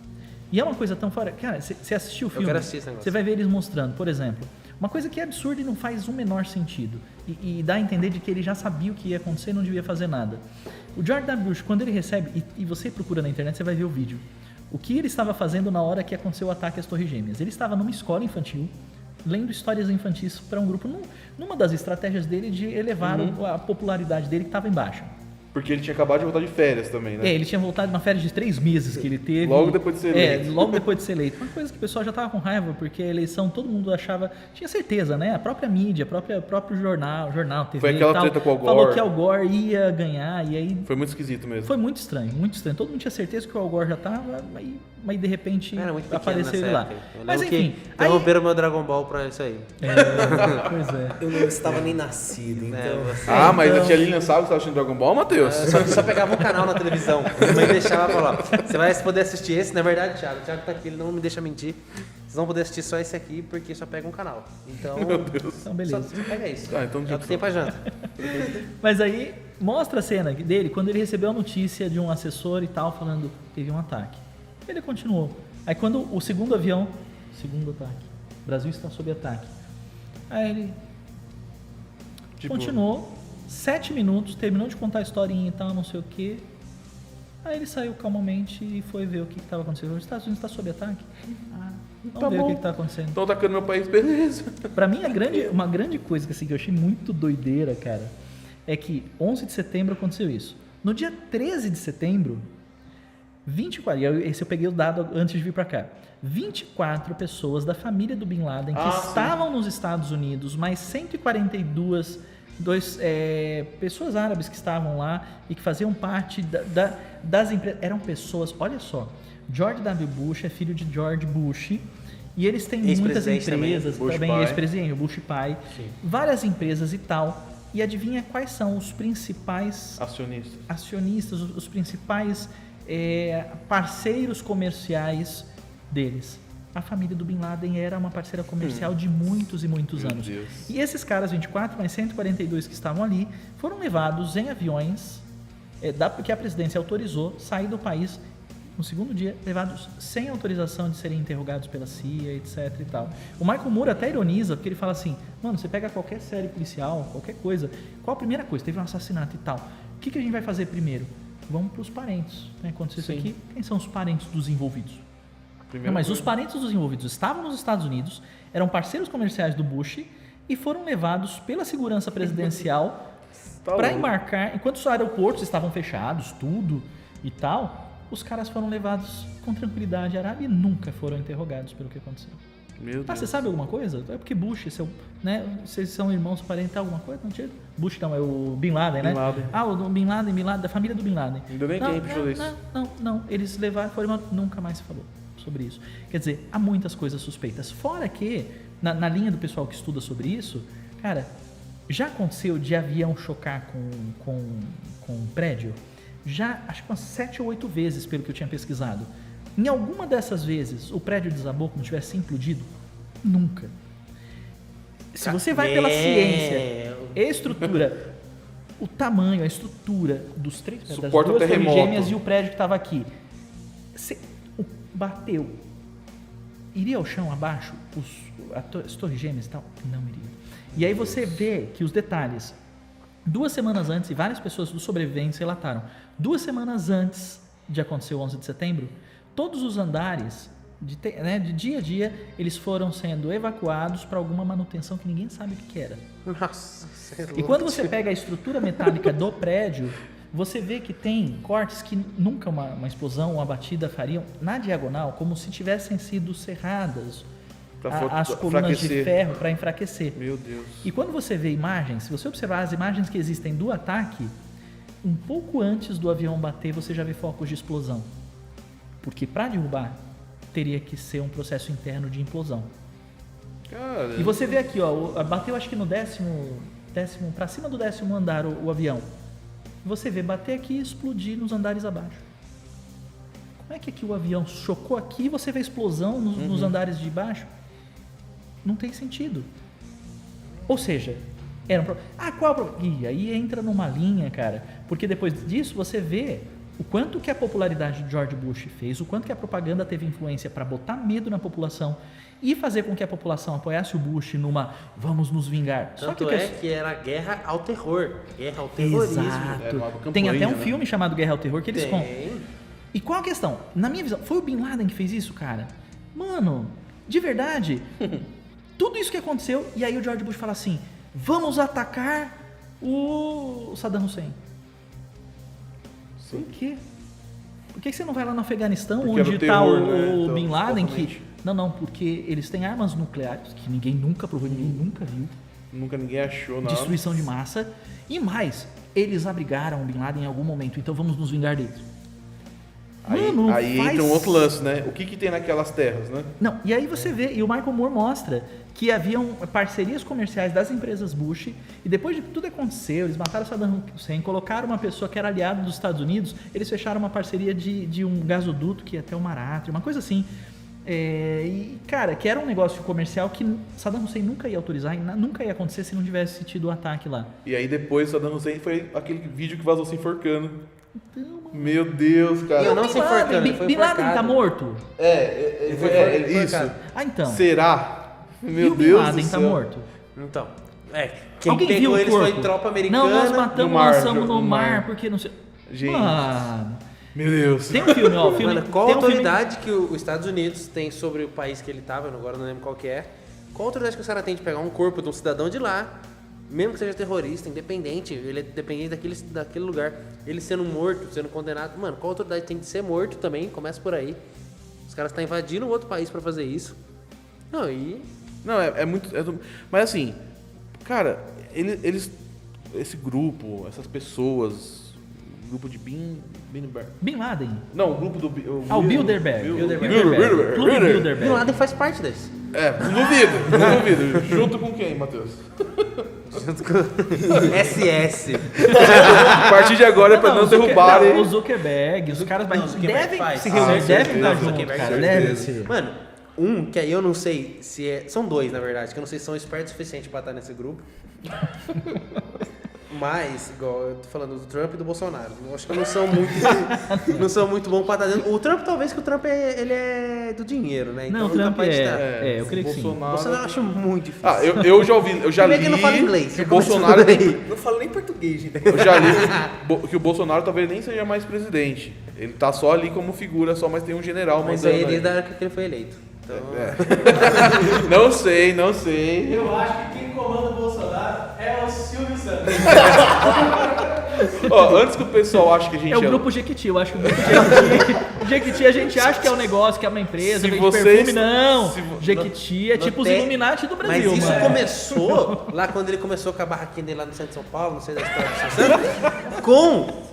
E é uma coisa tão fora... Cara, você assistiu o filme, eu quero assistir esse negócio. Você vai ver eles mostrando, por exemplo, uma coisa que é absurda e não faz o menor sentido. E dá a entender de que ele já sabia o que ia acontecer e não devia fazer nada. O George W. Bush, quando ele recebe, e você procura na internet, você vai ver o vídeo. O que ele estava fazendo na hora que aconteceu o ataque às Torres Gêmeas? Ele estava numa escola infantil, lendo histórias infantis para um grupo, numa das estratégias dele de elevar a popularidade dele que estava em baixa. Porque ele tinha acabado de voltar de férias também, né? Ele tinha voltado de uma férias de 3 meses que ele teve. Logo depois de ser eleito. Logo depois de ser eleito. Uma coisa que o pessoal já estava com raiva, porque a eleição todo mundo achava, tinha certeza, né? A própria mídia, próprio jornal, TV Foi aquela e tal, treta com o Al Gore. falou que Al Gore ia ganhar, e aí Foi muito esquisito mesmo. foi muito estranho, muito estranho. Todo mundo tinha certeza que o Al Gore já estava, mas de repente Era muito pequeno apareceu nessa ele lá. época. Eu Mas lembro enfim, que interromperam meu Dragon Ball pra isso aí. pois é. Eu não estava nem nascido, então... Ah, mas a tia Lilian sabe que você estava assistindo Dragon Ball, Matheus? Só pegava um canal na televisão. Minha mãe deixava falar. Você vai poder assistir esse? Na verdade, Thiago. O Thiago tá aqui, ele não me deixa mentir. Vocês vão poder assistir só esse aqui, porque só pega um canal. Então, Então, beleza. só pega isso. Ah, então É o que tem pra janta. Mas aí mostra a cena dele quando ele recebeu a notícia de um assessor e tal, falando teve um ataque. Ele continuou. Aí quando o segundo ataque, o Brasil está sob ataque. Aí ele continuou, 7 minutos, terminou de contar a historinha e tal, não sei o quê. Aí ele saiu calmamente e foi ver o que estava acontecendo. Os Estados Unidos está sob ataque? Vamos ver o que está acontecendo. Estão atacando meu país, beleza. Pra mim, uma grande coisa que eu achei muito doideira, cara, é que 11 de setembro aconteceu isso. No dia 13 de setembro, 24, esse eu peguei o dado antes de vir pra cá, 24 pessoas da família do Bin Laden que estavam nos Estados Unidos, mais 142 pessoas árabes que estavam lá e que faziam parte das empresas. Eram pessoas, olha só, George W. Bush é filho de George Bush e eles têm muitas empresas, também ex-presidente, o Bush pai, várias empresas e tal. E adivinha quais são os principais acionistas, os principais parceiros comerciais deles? A família do Bin Laden era uma parceira comercial de muitos e muitos anos. Deus. E esses caras, 24 mais 142 que estavam ali, foram levados em aviões que a presidência autorizou, sair do país no segundo dia, levados sem autorização de serem interrogados pela CIA, etc e tal. O Michael Moore até ironiza, porque ele fala assim, mano, você pega qualquer série policial, qualquer coisa, qual a primeira coisa? Teve um assassinato e tal. O que a gente vai fazer primeiro? Vamos para os parentes. Aconteceu isso aqui, quem são os parentes dos envolvidos? Mas os parentes dos envolvidos estavam nos Estados Unidos, eram parceiros comerciais do Bush e foram levados pela segurança presidencial para embarcar, enquanto os aeroportos estavam fechados, tudo e tal, os caras foram levados com tranquilidade à Arábia e nunca foram interrogados pelo que aconteceu. Meu Deus. Você sabe alguma coisa? É porque Bush, vocês são irmãos, parentes, alguma coisa? Não tinha? Bush não, é o Bin Laden, né? Bin Laden. Ah, o Bin Laden, da família do Bin Laden. Ainda bem que a gente falou isso. Não, eles levaram, nunca mais se falou sobre isso. Quer dizer, há muitas coisas suspeitas. Fora que, na linha do pessoal que estuda sobre isso, cara, já aconteceu de avião chocar com um prédio? Já, acho que umas 7 ou 8 vezes, pelo que eu tinha pesquisado. Em alguma dessas vezes, o prédio desabou como tivesse implodido? Nunca. Se você vai pela ciência, estrutura, o tamanho, a estrutura das Suporta duas torres terremoto. gêmeas e o prédio que estava aqui, bateu, iria ao chão abaixo as torres gêmeas e tal? Não iria. E aí você vê que os detalhes, 2 semanas antes, e várias pessoas dos sobreviventes relataram, 2 semanas antes de acontecer o 11 de setembro, todos os andares, de dia a dia, eles foram sendo evacuados para alguma manutenção que ninguém sabe o que era. Nossa, E quando você pega a estrutura metálica do prédio, você vê que tem cortes que nunca uma explosão, uma batida fariam na diagonal, como se tivessem sido serradas as colunas de ferro para enfraquecer. Meu Deus. E quando você vê imagens, se você observar as imagens que existem do ataque, um pouco antes do avião bater, você já vê focos de explosão. Porque para derrubar, teria que ser um processo interno de implosão. Cara, E você vê aqui, ó, bateu acho que no décimo para cima do 10º andar o avião. Você vê bater aqui e explodir nos andares abaixo. Como é que aqui o avião chocou aqui e você vê explosão nos andares de baixo? Não tem sentido. Ou seja, era um problema. Qual é o problema? E aí entra numa linha, cara, porque depois disso você vê o quanto que a popularidade de George Bush fez, o quanto que a propaganda teve influência para botar medo na população e fazer com que a população apoiasse o Bush numa vamos nos vingar. Tanto que era guerra ao terror, guerra ao terrorismo. Exato. Tem até um filme chamado Guerra ao Terror que eles contam. Tem. E qual a questão? Na minha visão, foi o Bin Laden que fez isso, cara? Mano, de verdade, Tudo isso que aconteceu, e aí o George Bush fala assim, vamos atacar o Saddam Hussein. Por quê? Por que você não vai lá no Afeganistão, Porque onde era o está terror, o né? Então, Bin Laden? supostamente. Não, porque eles têm armas nucleares, que ninguém nunca provou, ninguém nunca viu. Nunca ninguém achou nada. Destruição de massa. E mais, eles abrigaram o Bin Laden em algum momento, então vamos nos vingar deles. Mano, Aí faz- entra um outro lance, né? O que tem naquelas terras, né? Não, e aí você vê, e o Michael Moore mostra que haviam parcerias comerciais das empresas Bush, e depois de que tudo aconteceu, eles mataram Saddam Hussein, colocaram uma pessoa que era aliada dos Estados Unidos, eles fecharam uma parceria de um gasoduto que ia até o Mar Átrio, uma coisa assim. E, cara, que era um negócio comercial que Saddam Hussein nunca ia autorizar, e nunca ia acontecer se não tivesse tido o ataque lá. E aí depois Saddam Hussein foi aquele vídeo que vazou se enforcando. Meu Deus, cara. Eu não se enforcando, ele foi Bin Laden enforcado. tá morto? Isso. Ah, então. Será? E Meu o Bin Deus Laden do tá céu. morto? Então, quem Alguém viu pegou o eles corpo? foi tropa americana. Não, nós matamos, no mar, lançamos no no mar, mar. porque não sei... Gente. Mano, Meu Deus. tem um filme, ó. Filme, Mano, qual tem um filme- autoridade que os Estados Unidos tem sobre o país que ele tava, agora não lembro qual que é, qual autoridade que os caras têm de pegar um corpo de um cidadão de lá, mesmo que seja terrorista, independente, ele é dependente daquele lugar, ele sendo morto, sendo condenado, mano, qual autoridade tem de ser morto também, começa por aí. Os caras estão invadindo outro país pra fazer isso. Não, Não, é muito. Mas assim, cara, eles. Esse grupo, essas pessoas. O grupo de Bin Laden. Não, o grupo do. Ah, o Bilderberg. Bilderberg. Clube Bin Bilderberg. Laden faz parte desse. Não duvido. Junto com quem, Matheus? SS. A partir de agora é pra não derrubarem. O Zuckerberg, os caras Não, o Zuckerberg devem faz. se reunir, Ah, devem certeza, estar juntos, Zuckerberg, cara. certeza. Deve ser. Mano, que aí eu não sei se é. São dois, na verdade, que eu não sei se são espertos o suficiente pra estar nesse grupo. Mas, igual eu tô falando do Trump e do Bolsonaro. Eu acho que não são muito bons pra estar dentro. O Trump, talvez, que o Trump ele é do dinheiro, né? Não, o ele tá Trump pra estar. eu creio que sim. Bolsonaro. O Bolsonaro eu acho muito difícil. Eu já ouvi, eu já li Primeiro que não fala inglês, que o já começa Bolsonaro tudo aí. Não falo nem português, gente. eu já li que o Bolsonaro talvez nem seja mais presidente. Ele tá só ali como figura, só, mas tem um general Mas mandando. aí desde a aí. época que ele foi eleito. Então, Não sei. Eu acho que quem comanda o Bolsonaro é o Silvio Santos. Ó, antes que o pessoal ache que a gente É o grupo Jequiti, eu acho que o grupo Jequiti a gente acha que é um negócio, que é uma empresa, Se vende vocês- perfume, não. se vo- Jequiti é tipo os Até- Illuminati do Brasil, Mas isso mano. começou lá quando ele começou com a barraquinha dele lá no centro de São Paulo, não sei da história do São Santos, com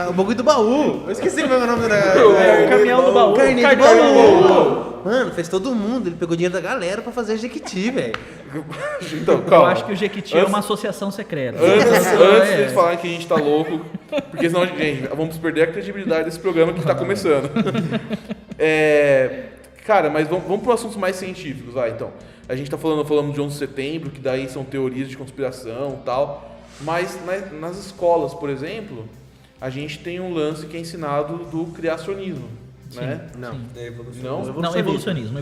o bagulho do baú. Eu esqueci o meu nome da. É, o caminhão do baú. Carninha do Cartão baú. Mano, fez todo mundo. Ele pegou dinheiro da galera pra fazer Jequiti, velho. Então, Eu calma. acho que o Jequiti é uma associação secreta. Antes É. de eles falarem que a gente tá louco, porque senão, gente, vamos perder a credibilidade desse programa que tá começando. Cara, mas vamos para assuntos mais científicos, vai, então. A gente tá falando de 11 de setembro, que daí são teorias de conspiração e tal, mas nas escolas, por exemplo, a gente tem um lance que é ensinado do criacionismo, né? Não. Não? Não, evolucionismo.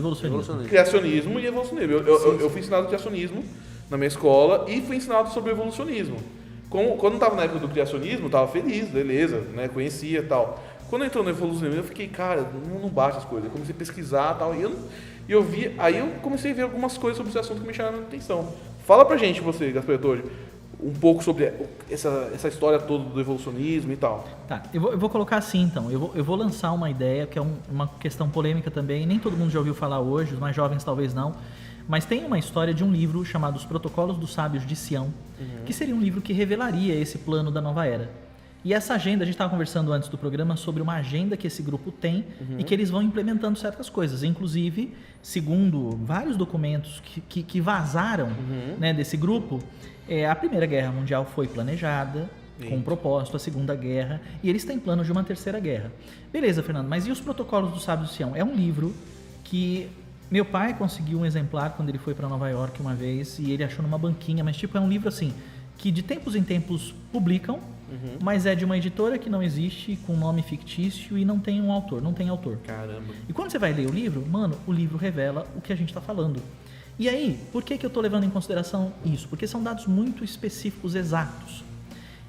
Criacionismo e evolucionismo. Eu fui ensinado criacionismo na minha escola e fui ensinado sobre evolucionismo. Quando eu tava na época do criacionismo, eu tava feliz, beleza, né? Conhecia e tal. Quando entrou no evolucionismo, eu fiquei, cara, não bate as coisas. Eu comecei a pesquisar e tal. E eu vi, aí eu comecei a ver algumas coisas sobre esse assunto que me chamaram a atenção. Fala pra gente, você, Gaspar Torre, um pouco sobre essa história toda do evolucionismo e tal. Tá, eu vou colocar assim então. Eu vou lançar uma ideia que é uma questão polêmica também. Nem todo mundo já ouviu falar hoje, os mais jovens talvez não. Mas tem uma história de um livro chamado Os Protocolos dos Sábios de Sião, que seria um livro que revelaria esse plano da nova era. E essa agenda, a gente estava conversando antes do programa sobre uma agenda que esse grupo tem e que eles vão implementando certas coisas. Inclusive, segundo vários documentos que vazaram né, desse grupo, a Primeira Guerra Mundial foi planejada com um propósito, a Segunda Guerra, e eles têm planos de uma Terceira Guerra. Beleza, Fernando, mas e os Protocolos dos Sábios de Sião? É um livro que meu pai conseguiu um exemplar quando ele foi para Nova York uma vez e ele achou numa banquinha, mas tipo é um livro assim, que de tempos em tempos publicam, mas é de uma editora que não existe, com nome fictício e não tem um autor, não tem autor. Caramba. E quando você vai ler o livro, mano, o livro revela o que a gente está falando. E aí, por que eu estou levando em consideração isso? Porque são dados muito específicos, exatos.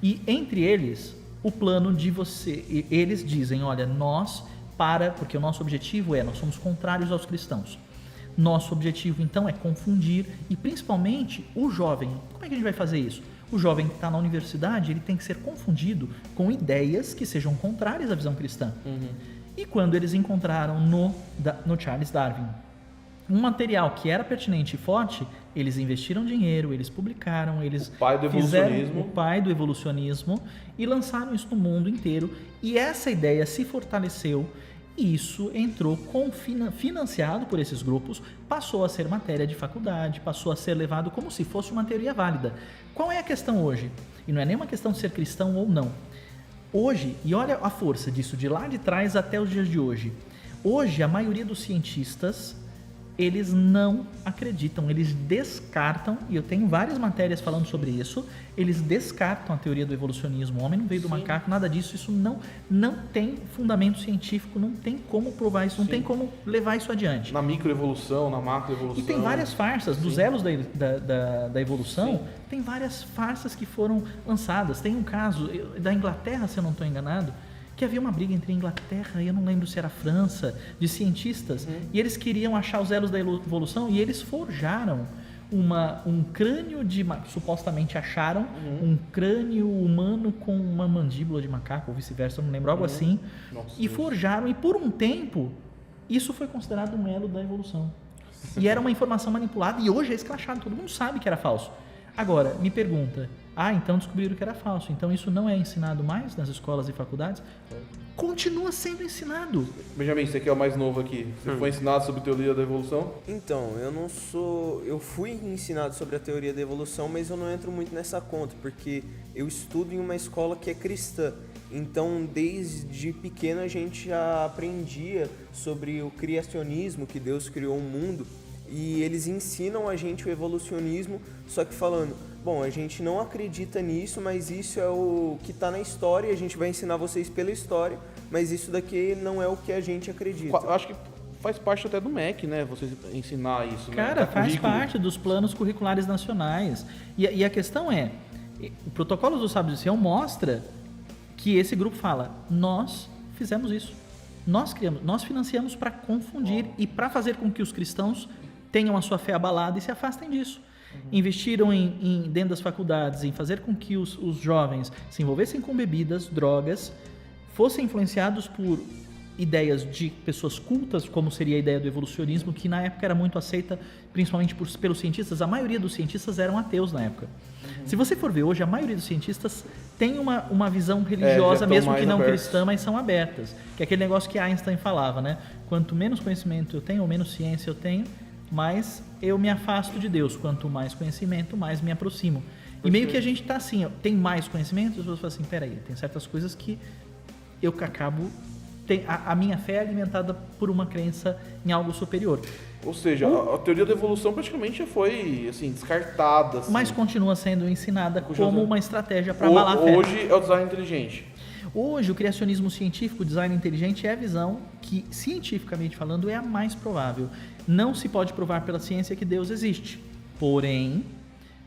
E entre eles, o plano de você... Eles dizem, olha, porque o nosso objetivo nós somos contrários aos cristãos. Nosso objetivo, então, é confundir e, principalmente, o jovem. Como é que a gente vai fazer isso? O jovem que está na universidade, ele tem que ser confundido com ideias que sejam contrárias à visão cristã. E quando eles encontraram no Charles Darwin um material que era pertinente e forte, eles investiram dinheiro, eles publicaram, eles fizeram o pai do evolucionismo e lançaram isso no mundo inteiro. E essa ideia se fortaleceu e isso entrou financiado por esses grupos, passou a ser matéria de faculdade, passou a ser levado como se fosse uma teoria válida. Qual é a questão hoje? E não é nem uma questão de ser cristão ou não. Hoje, e olha a força disso de lá de trás até os dias de hoje. Hoje, a maioria dos cientistas, eles não acreditam, eles descartam, e eu tenho várias matérias falando sobre isso, eles descartam a teoria do evolucionismo. O homem não veio do macaco, nada disso, isso não tem fundamento científico, não tem como provar isso, não tem como levar isso adiante. Na microevolução, na macroevolução. E tem várias farsas, dos elos da evolução, tem várias farsas que foram lançadas. Tem um caso da Inglaterra, se eu não estou enganado, que havia uma briga entre a Inglaterra e eu não lembro se era a França, de cientistas, e eles queriam achar os elos da evolução e eles forjaram um crânio supostamente acharam um crânio humano com uma mandíbula de macaco, ou vice-versa, eu não lembro, algo assim, e forjaram, e por um tempo isso foi considerado um elo da evolução. E era uma informação manipulada e hoje é escrachado, todo mundo sabe que era falso. Agora, me pergunta, então descobriram que era falso, então isso não é ensinado mais nas escolas e faculdades? Continua sendo ensinado. Benjamin, você que é o mais novo aqui, você foi ensinado sobre teoria da evolução? Então, eu fui ensinado sobre a teoria da evolução, mas eu não entro muito nessa conta, porque eu estudo em uma escola que é cristã. Então, desde pequeno a gente já aprendia sobre o criacionismo, que Deus criou o mundo, e eles ensinam a gente o evolucionismo, só que falando, bom, a gente não acredita nisso, mas isso é o que está na história, a gente vai ensinar vocês pela história, mas isso daqui não é o que a gente acredita. Eu acho que faz parte até do MEC, né? Vocês ensinar isso, Cara, né? faz parte dos planos curriculares nacionais. E a questão é, o protocolo dos sábios de Sião mostra que esse grupo fala, nós fizemos isso, nós criamos, nós financiamos para confundir e para fazer com que os cristãos tenham a sua fé abalada e se afastem disso. Investiram dentro das faculdades em fazer com que os jovens se envolvessem com bebidas, drogas, fossem influenciados por ideias de pessoas cultas, como seria a ideia do evolucionismo, que na época era muito aceita, principalmente pelos cientistas. A maioria dos cientistas eram ateus na época. Se você for ver hoje, a maioria dos cientistas tem uma visão religiosa, mesmo que não cristã, mas são abertas. Que é aquele negócio que Einstein falava, né? Quanto menos conhecimento eu tenho, ou menos ciência eu tenho, mais eu me afasto de Deus. Quanto mais conhecimento, mais me aproximo. E meio que a gente está assim, tem mais conhecimento, as pessoas falam assim, peraí, tem certas coisas que eu acabo... A minha fé é alimentada por uma crença em algo superior. Ou seja, a teoria da evolução praticamente já foi assim, descartada. Assim. Mas continua sendo ensinada como uma estratégia para abalar a fé. Hoje é o design inteligente. Hoje, o criacionismo científico, o design inteligente, é a visão que, cientificamente falando, é a mais provável. Não se pode provar pela ciência que Deus existe. Porém,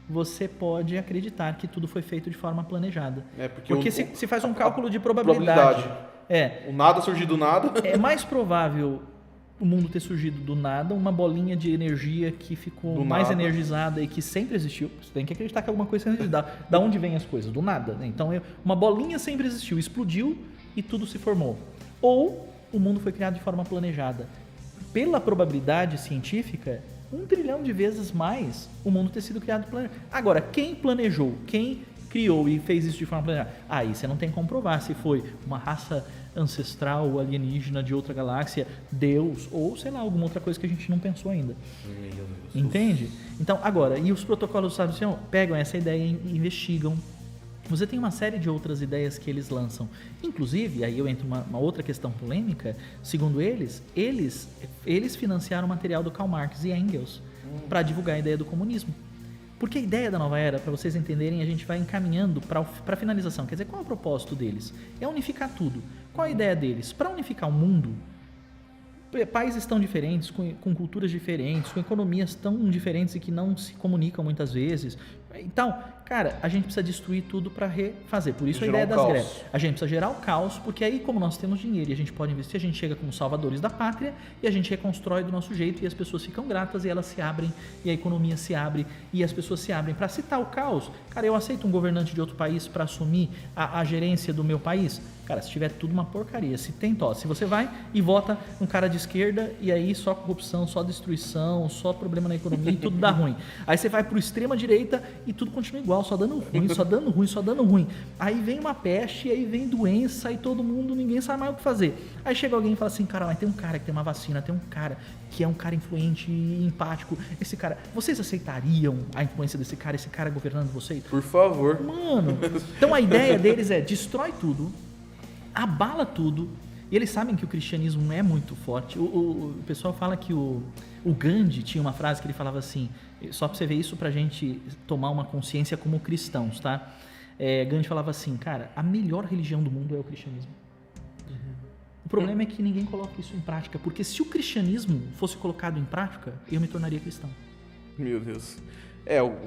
você pode acreditar que tudo foi feito de forma planejada. Porque se faz um cálculo de probabilidade. O nada surgir do nada. É mais provável o mundo ter surgido do nada, uma bolinha de energia que ficou do mais nada. Energizada e que sempre existiu. Você tem que acreditar que alguma coisa sempre existiu. Da onde vem as coisas? Do nada. Né? Então, uma bolinha sempre existiu, explodiu e tudo se formou. Ou o mundo foi criado de forma planejada. Pela probabilidade científica, 1 trilhão de vezes mais o mundo ter sido criado planejado. Agora, quem planejou? Quem criou e fez isso de forma planejada? Aí você não tem como provar se foi uma raça ancestral, alienígena de outra galáxia, Deus, ou sei lá, alguma outra coisa que a gente não pensou ainda. Entende? Então, agora, e os protocolos do sábio de Sião pegam essa ideia e investigam. Você tem uma série de outras ideias que eles lançam. Inclusive, aí eu entro uma outra questão polêmica, segundo eles financiaram o material do Karl Marx e Engels para divulgar a ideia do comunismo. Porque a ideia da nova era, para vocês entenderem, a gente vai encaminhando para a finalização. Quer dizer, qual é o propósito deles? É unificar tudo. Qual é a ideia deles? Para unificar o mundo, países tão diferentes, com culturas diferentes, com economias tão diferentes e que não se comunicam muitas vezes. Então, cara, a gente precisa destruir tudo para refazer. Por isso a Gerar ideia um das caos. greves. A gente precisa gerar o caos, porque aí, como nós temos dinheiro e a gente pode investir, a gente chega como salvadores da pátria e a gente reconstrói do nosso jeito e as pessoas ficam gratas e elas se abrem e a economia se abre e as pessoas se abrem. Para citar o caos, cara, eu aceito um governante de outro país para assumir a gerência do meu país? Cara, se tiver tudo uma porcaria, se tem tosse, se você vai e vota um cara de esquerda e aí só corrupção, só destruição, só problema na economia e tudo dá ruim. Aí você vai pro extrema direita e tudo continua igual, só dando ruim, só dando ruim, só dando ruim. Aí vem uma peste, aí vem doença e todo mundo, ninguém sabe mais o que fazer. Aí chega alguém e fala assim, cara, mas tem um cara que tem uma vacina, tem um cara que é um cara influente e empático. Esse cara, vocês aceitariam a influência desse cara governando vocês? Por favor. Mano, então a ideia deles é destrói tudo, abala tudo, e eles sabem que o cristianismo não é muito forte. O pessoal fala que o Gandhi tinha uma frase que ele falava assim, só pra você ver isso pra gente tomar uma consciência como cristãos, tá? Gandhi falava assim, cara, a melhor religião do mundo é o cristianismo. O problema é que ninguém coloca isso em prática, porque se o cristianismo fosse colocado em prática, eu me tornaria cristão. Meu Deus.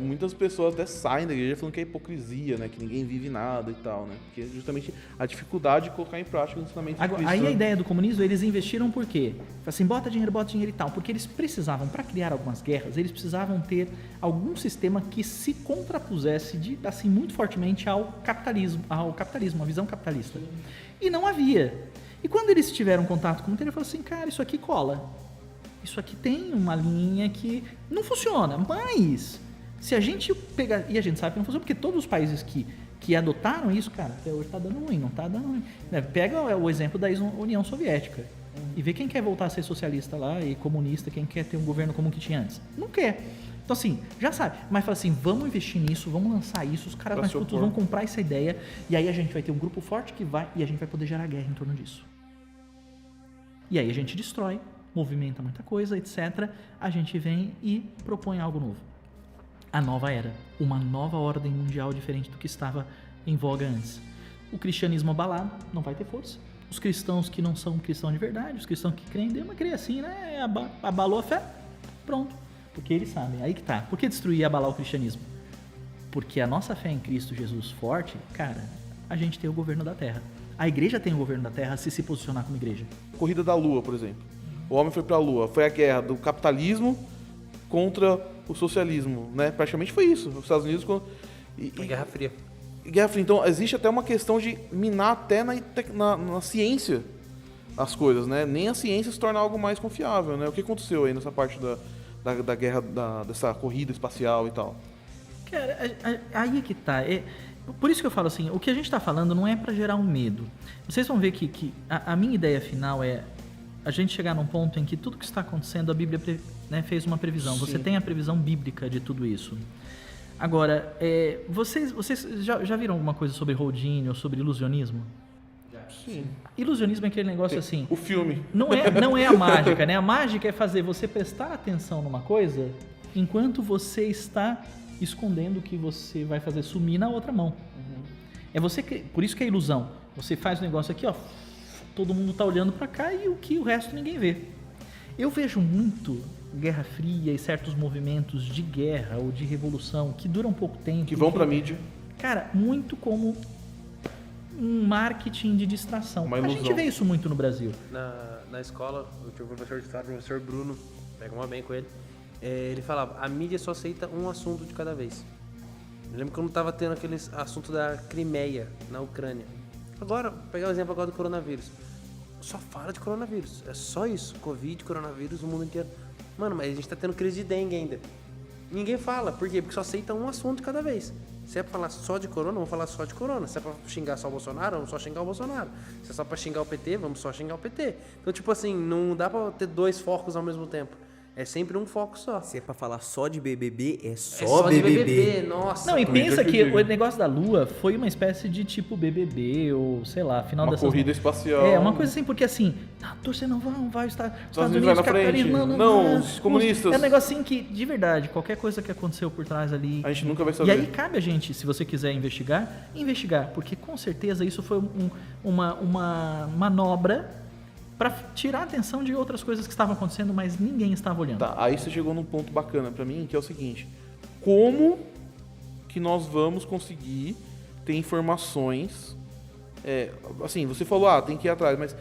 Muitas pessoas até saem da igreja falando que é hipocrisia, né? Que ninguém vive nada e tal, né? Porque é justamente a dificuldade de colocar em prática o ensinamento de Agora, Cristo. aí a ideia do comunismo, eles investiram por quê? Assim, bota dinheiro e tal. Porque eles precisavam, para criar algumas guerras, eles precisavam ter algum sistema que se contrapusesse assim, muito fortemente ao capitalismo, a visão capitalista. E não havia. E quando eles tiveram contato com o ele falou assim, cara, isso aqui cola. Isso aqui tem uma linha que não funciona, mas se a gente pegar, e a gente sabe que não funciona, porque todos os países que adotaram isso, cara, até hoje tá dando ruim, não tá dando ruim. Pega o exemplo da União Soviética e vê quem quer voltar a ser socialista lá e comunista, quem quer ter um governo como o que tinha antes. Não quer. Então assim, já sabe, mas fala assim, vamos investir nisso, vamos lançar isso, os caras mais putos vão comprar essa ideia e aí a gente vai ter um grupo forte que vai e a gente vai poder gerar guerra em torno disso. E aí a gente destrói, movimenta muita coisa, etc. A gente vem e propõe algo novo. A nova era. Uma nova ordem mundial diferente do que estava em voga antes. O cristianismo abalado não vai ter força. Os cristãos que não são cristãos de verdade, os cristãos que creem, deu uma crer assim, né? Abalou a fé, pronto. Porque eles sabem. Aí que tá. Por que destruir e abalar o cristianismo? Porque a nossa fé em Cristo Jesus forte, cara, a gente tem o governo da terra. A igreja tem o governo da terra se posicionar como igreja. Corrida da Lua, por exemplo. O homem foi pra Lua. Foi a guerra do capitalismo contra o socialismo, né? Praticamente foi isso. Os Estados Unidos... A Guerra Fria. Guerra Fria. Então, existe até uma questão de minar até na ciência as coisas, né? Nem a ciência se torna algo mais confiável, né? O que aconteceu aí nessa parte da guerra, dessa corrida espacial e tal? Cara, aí é que tá. Por isso que eu falo assim, o que a gente tá falando não é pra gerar um medo. Vocês vão ver que a minha ideia final é a gente chegar num ponto em que tudo que está acontecendo, a Bíblia, né, fez uma previsão. Sim. Você tem a previsão bíblica de tudo isso. Agora, vocês já viram alguma coisa sobre Houdini ou sobre ilusionismo? Sim. Ilusionismo é aquele negócio assim... O filme. Não é a mágica, né? A mágica é fazer você prestar atenção numa coisa enquanto você está escondendo o que você vai fazer sumir na outra mão. Por isso que é ilusão. Você faz um negócio aqui, ó, todo mundo tá olhando para cá e o resto ninguém vê. Eu vejo muito Guerra Fria e certos movimentos de guerra ou de revolução que duram pouco tempo. Que vão pra mídia. Cara, muito como um marketing de distração. A gente vê isso muito no Brasil. Na escola, eu tinha um professor de história, o professor Bruno, pega uma bem com ele. Ele falava, a mídia só aceita um assunto de cada vez. Eu lembro quando tava tendo aquele assunto da Crimeia, na Ucrânia. Agora, vou pegar o exemplo agora do coronavírus. Só fala de coronavírus, é só isso. Covid, coronavírus, o mundo inteiro. Mano, mas a gente tá tendo crise de dengue ainda. Ninguém fala, por quê? Porque só aceita um assunto de cada vez. Se é pra falar só de corona, vamos falar só de corona. Se é pra xingar só o Bolsonaro, vamos só xingar o Bolsonaro. Se é só pra xingar o PT, vamos só xingar o PT. Então, tipo assim, não dá pra ter dois focos ao mesmo tempo. É sempre um foco só. Se é pra falar só de BBB, é só, é só BBB. de BBB, nossa. Não, e pensa que o negócio da Lua foi uma espécie de tipo BBB, ou sei lá, final uma dessas... corrida espacial. Uma coisa assim, porque assim, a torcida não vai estar... Estados Unidos vai na frente. Não, os comunistas. É um negocinho que, de verdade, qualquer coisa que aconteceu por trás ali... A gente nunca vai saber. E aí cabe a gente, se você quiser investigar, porque com certeza isso foi uma manobra para tirar a atenção de outras coisas que estavam acontecendo, mas ninguém estava olhando. Tá, aí você chegou num ponto bacana pra mim, que é o seguinte: como que nós vamos conseguir ter informações. Assim, você falou, tem que ir atrás, mas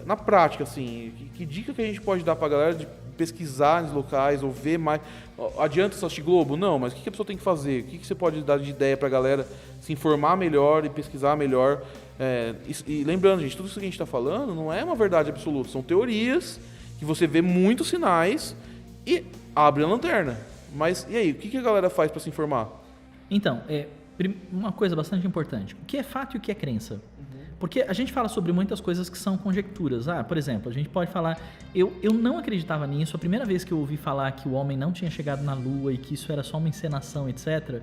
na prática, assim, que dica que a gente pode dar pra galera de pesquisar nos locais ou ver mais? Adianta só assistir Globo? Não, mas o que a pessoa tem que fazer? O que você pode dar de ideia pra galera se informar melhor e pesquisar melhor? E lembrando, gente, tudo isso que a gente está falando não é uma verdade absoluta, são teorias que você vê muitos sinais e abre a lanterna. Mas e aí, o que a galera faz para se informar? Então, uma coisa bastante importante. O que é fato e o que é crença? Porque a gente fala sobre muitas coisas que são conjecturas. Por exemplo, a gente pode falar... Eu não acreditava nisso. A primeira vez que eu ouvi falar que o homem não tinha chegado na Lua e que isso era só uma encenação, etc.,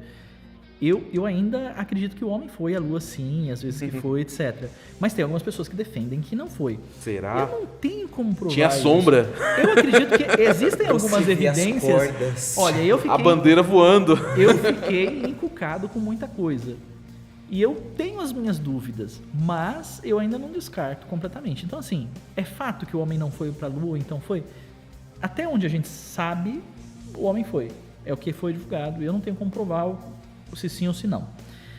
eu ainda acredito que o homem foi à Lua sim, às vezes que foi, etc. Mas tem algumas pessoas que defendem que não foi. Será? Eu não tenho como provar Tinha isso. sombra. Eu acredito que existem algumas evidências. Olha, eu fiquei... A bandeira voando. Eu fiquei encucado com muita coisa. E eu tenho as minhas dúvidas, mas eu ainda não descarto completamente. Então, assim, é fato que o homem não foi para a Lua, então foi? Até onde a gente sabe, o homem foi. É o que foi divulgado. E eu não tenho como provar se sim ou se não.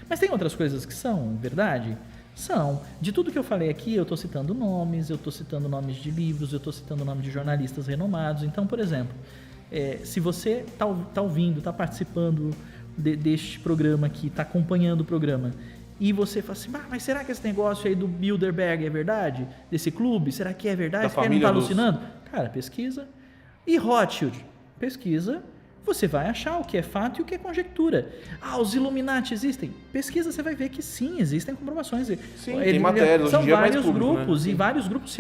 Mas tem outras coisas que são verdade? São. De tudo que eu falei aqui, eu estou citando nomes, eu estou citando nomes de livros, eu estou citando nomes de jornalistas renomados. Então, por exemplo, se você está ouvindo, está participando deste programa aqui, está acompanhando o programa, e você fala assim, mas será que esse negócio aí do Bilderberg é verdade? Desse clube? Será que é verdade? Você não está alucinando? Cara, pesquisa. E Rothschild? Pesquisa. Você vai achar o que é fato e o que é conjectura. Os Illuminati existem? Pesquisa, você vai ver que sim, existem comprovações. Sim, tem matérias. São hoje em dia vários é mais público, grupos, né? e vários grupos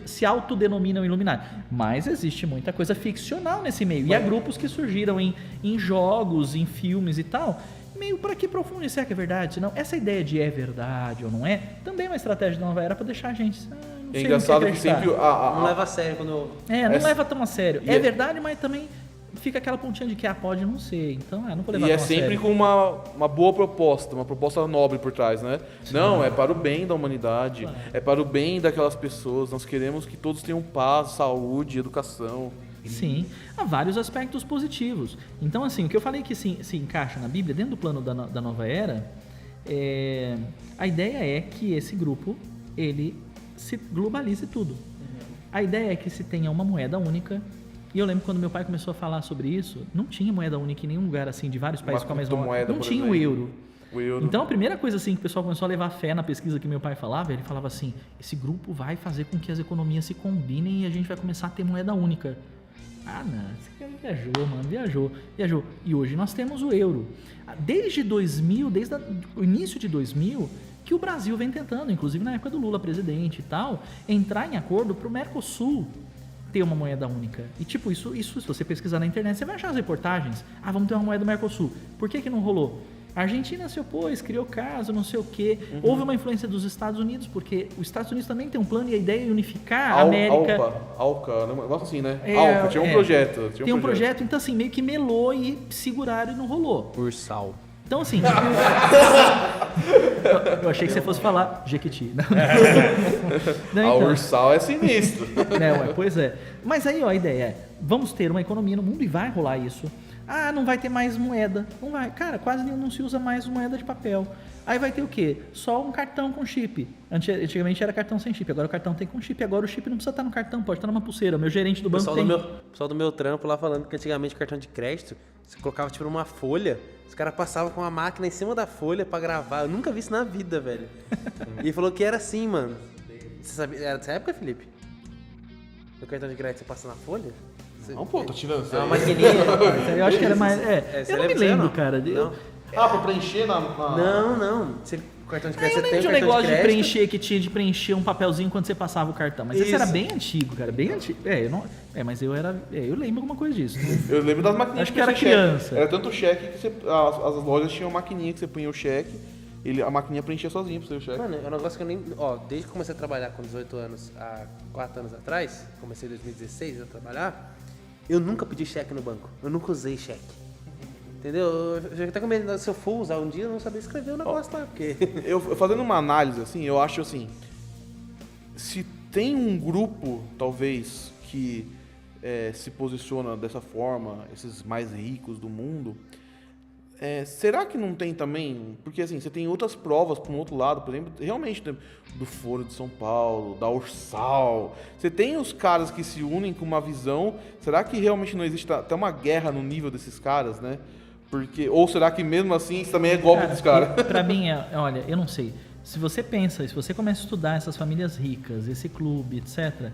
se autodenominam Illuminati. Mas existe muita coisa ficcional nesse meio. E há grupos que surgiram em jogos, em filmes e tal, meio para que profunde, será que é verdade? Senão, essa ideia de é verdade ou não é, também é uma estratégia da Nova Era para deixar a gente... não sei engraçado no que acreditar. sempre... Não leva a sério quando eu... não leva tão a sério. É verdade, mas também... fica aquela pontinha de que pode não ser, então não vou levar E tão é a sempre sério. com uma boa proposta, uma proposta nobre por trás, né? Sim. Não, é para o bem da humanidade, é para o bem daquelas pessoas, nós queremos que todos tenham paz, saúde, educação. Sim, há vários aspectos positivos. Então, assim, o que eu falei que se encaixa na Bíblia, dentro do plano da Nova Era, a ideia é que esse grupo, ele se globalize tudo. A ideia é que se tenha uma moeda única. E eu lembro quando meu pai começou a falar sobre isso, não tinha moeda única em nenhum lugar assim, de vários países com a mesma moeda. Não tinha o euro. Então a primeira coisa assim que o pessoal começou a levar fé na pesquisa que meu pai falava, ele falava assim, esse grupo vai fazer com que as economias se combinem e a gente vai começar a ter moeda única. Não, você viajou, mano, viajou. E hoje nós temos o euro. Desde 2000, desde o início de 2000, que o Brasil vem tentando, inclusive na época do Lula presidente e tal, entrar em acordo para o Mercosul ter uma moeda única. E tipo, isso se você pesquisar na internet, você vai achar as reportagens. Vamos ter uma moeda do Mercosul. Por que não rolou? A Argentina se opôs, criou caso, não sei o quê. Houve uma influência dos Estados Unidos, porque os Estados Unidos também tem um plano e a ideia é unificar a América. Alca, negócio assim, né? Alca, tinha um projeto. Tem um projeto, então assim, meio que melou e seguraram e não rolou. Ursal. Então assim... eu achei que você fosse falar Jequiti. A Ursal é sinistro. Pois é. Mas aí, a ideia é, vamos ter uma economia no mundo e vai rolar isso. Não vai ter mais moeda. Não vai. Cara, quase não se usa mais moeda de papel. Aí vai ter o quê? Só um cartão com chip. Antigamente era cartão sem chip, agora o cartão tem com chip. Agora o chip não precisa estar no cartão, pode estar numa pulseira. O meu gerente do banco tem... O pessoal do meu trampo lá falando que antigamente cartão de crédito, você colocava tipo numa folha, os caras passavam com uma máquina em cima da folha pra gravar. Eu nunca vi isso na vida, velho. E ele falou que era assim, mano. Você sabia? Era dessa época, Felipe? O cartão de crédito você passa na folha? Não, pô, tô tirando isso aí. É uma maquininha. Eu acho que era mais... eu não me lembro, cara. Não. Pra preencher na... Não. O cartão de crédito Eu você tem lembro de um o cartão negócio de de crédito. preencher, que tinha de preencher um papelzinho quando você passava o cartão. Mas esse Isso. era bem antigo, cara. Bem antigo. Mas eu era... eu lembro alguma coisa disso. Eu lembro das maquininhas. Acho que era criança. Era tanto cheque que as lojas tinham maquininha que você punha o cheque, a maquininha preenchia sozinho pra você o cheque. Mano, é um negócio que eu nem... desde que comecei a trabalhar com 18 anos, há 4 anos atrás, comecei em 2016 a trabalhar, eu nunca pedi cheque no banco. Eu nunca usei cheque. Entendeu? Eu já até com medo, se eu for usar um dia, eu não sabia escrever o negócio lá, porque... Eu fazendo uma análise, assim, eu acho assim, se tem um grupo, talvez, que se posiciona dessa forma, esses mais ricos do mundo, será que não tem também... Porque assim, você tem outras provas para um outro lado, por exemplo, realmente do Foro de São Paulo, da Ursal. Você tem os caras que se unem com uma visão. Será que realmente não existe até uma guerra no nível desses caras, né? Ou será que mesmo assim isso também é golpe dos caras? Pra mim, olha, eu não sei. Se você começa a estudar essas famílias ricas, esse clube, etc.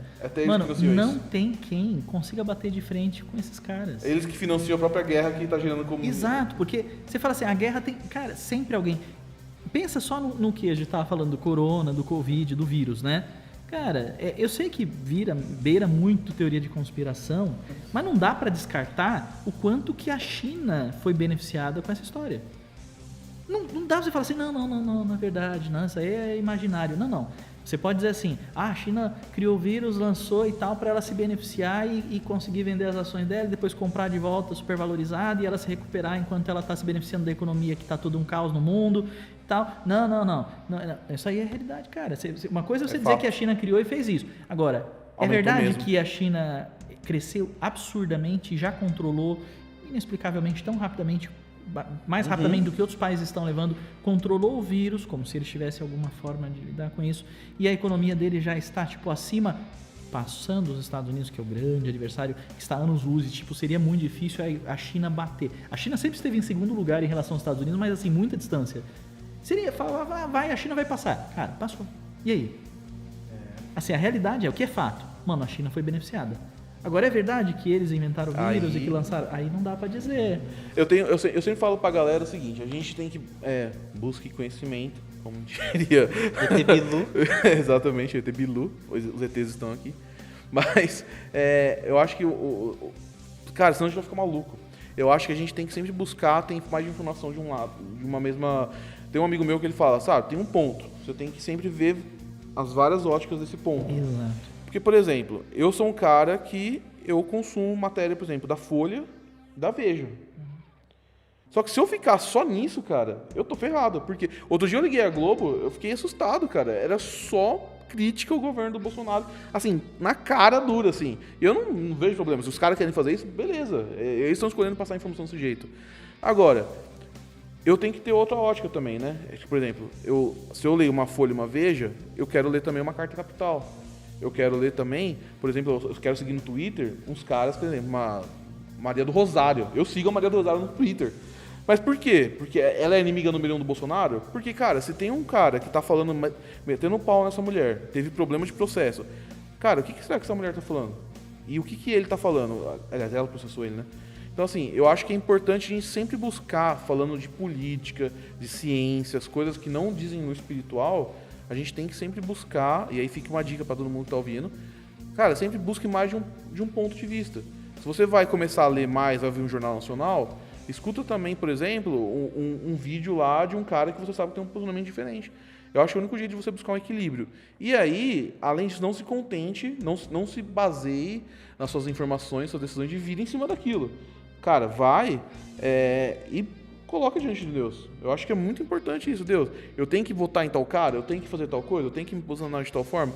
Mano, não tem quem consiga bater de frente com esses caras. Eles que financiam a própria guerra que tá gerando comunismo. Exato, porque você fala assim, a guerra tem... Cara, sempre alguém... Pensa só no que a gente tava falando do corona, do Covid, do vírus, né? Cara, eu sei que beira muito teoria de conspiração, mas não dá pra descartar o quanto que a China foi beneficiada com essa história. Não dá pra você falar assim, não, é verdade, não, isso aí é imaginário. Não. Você pode dizer assim, a China criou o vírus, lançou e tal, para ela se beneficiar e conseguir vender as ações dela, e depois comprar de volta supervalorizada e ela se recuperar enquanto ela está se beneficiando da economia que está todo um caos no mundo e tal. Não. Isso aí é realidade, cara. Uma coisa é você dizer que a China criou e fez isso. Agora, é verdade mesmo que a China cresceu absurdamente e já controlou inexplicavelmente tão rapidamente, mais rapidamente do que outros países estão levando, controlou o vírus, como se eles tivessem alguma forma de lidar com isso, e a economia dele já está, acima, passando os Estados Unidos, que é o grande adversário, que está anos-luz, e, seria muito difícil a China bater. A China sempre esteve em segundo lugar em relação aos Estados Unidos, mas, assim, muita distância. Seria, a China vai passar. Cara, passou. E aí? Assim, a realidade é o que é fato. Mano, a China foi beneficiada. Agora, é verdade que eles inventaram o vírus e que lançaram? Aí não dá pra dizer. Eu sempre falo pra galera o seguinte, a gente tem que busque conhecimento, como diria ET Bilu. Exatamente, ET Bilu, os ETs estão aqui. Mas eu acho que, cara, senão a gente vai ficar maluco. Eu acho que a gente tem que sempre buscar, tem mais informação de um lado, de uma mesma... Tem um amigo meu que ele fala, sabe, tem um ponto, você tem que sempre ver as várias óticas desse ponto. Exato. Porque, por exemplo, eu sou um cara que eu consumo matéria, por exemplo, da Folha, da Veja. Só que se eu ficar só nisso, cara, eu tô ferrado. Porque outro dia eu liguei a Globo, eu fiquei assustado, cara. Era só crítica ao governo do Bolsonaro, assim, na cara dura, assim. Eu não vejo problema. Se os caras querem fazer isso, beleza. Eles estão escolhendo passar a informação desse jeito. Agora, eu tenho que ter outra ótica também, né? Por exemplo, se eu leio uma Folha e uma Veja, eu quero ler também uma Carta Capital. Eu quero ler também, por exemplo, eu quero seguir no Twitter uns caras, por exemplo, uma Maria do Rosário. Eu sigo a Maria do Rosário no Twitter. Mas por quê? Porque ela é inimiga número 1 do Bolsonaro? Porque, cara, se tem um cara que tá falando, metendo pau nessa mulher, teve problema de processo, cara, o que será que essa mulher tá falando? E o que ele tá falando? Aliás, ela processou ele, né? Então, assim, eu acho que é importante a gente sempre buscar, falando de política, de ciência, as coisas que não dizem no espiritual, a gente tem que sempre buscar, e aí fica uma dica para todo mundo que tá ouvindo, cara, sempre busque mais de um ponto de vista. Se você vai começar a ler mais, vai ver um jornal nacional, escuta também, por exemplo, um vídeo lá de um cara que você sabe que tem um posicionamento diferente. Eu acho que é o único jeito de você buscar um equilíbrio. E aí, além disso, não se contente, não se baseie nas suas informações, suas decisões de vida em cima daquilo. Cara, vai e coloca diante de Deus. Eu acho que é muito importante isso. Deus, eu tenho que votar em tal cara, eu tenho que fazer tal coisa, eu tenho que me posicionar de tal forma,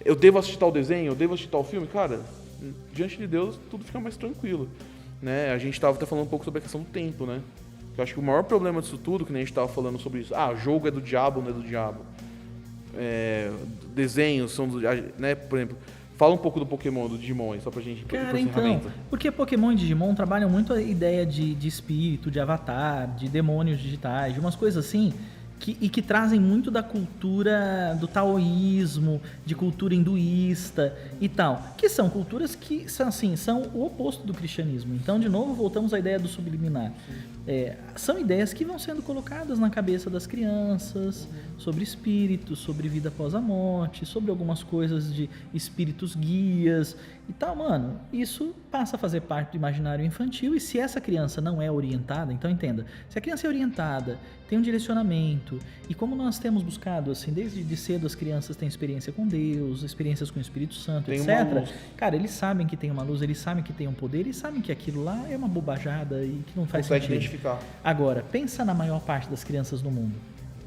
eu devo assistir tal desenho, eu devo assistir tal filme. Cara, diante de Deus, tudo fica mais tranquilo. Né? A gente estava até falando um pouco sobre a questão do tempo, né? Eu acho que o maior problema disso tudo, que nem a gente estava falando sobre isso, jogo é do diabo, não é do diabo. Desenhos são do diabo, né? Por exemplo, fala um pouco do Pokémon, do Digimon aí, só pra gente... Cara, então, porque Pokémon e Digimon trabalham muito a ideia de espírito, de avatar, de demônios digitais, de umas coisas assim, que trazem muito da cultura do taoísmo, de cultura hinduísta e tal, que são culturas que são o oposto do cristianismo. Então, de novo, voltamos à ideia do subliminar. São ideias que vão sendo colocadas na cabeça das crianças sobre espíritos, sobre vida após a morte, sobre algumas coisas de espíritos guias e tal, mano. Isso passa a fazer parte do imaginário infantil, e se essa criança não é orientada, então entenda, se a criança é orientada, tem um direcionamento, e como nós temos buscado, assim, desde de cedo as crianças têm experiência com Deus, experiências com o Espírito Santo, tem etc. Cara, eles sabem que tem uma luz, eles sabem que tem um poder, eles sabem que aquilo lá é uma bobajada e que não faz sentido. Identificar. Agora, pensa na maior parte das crianças no mundo.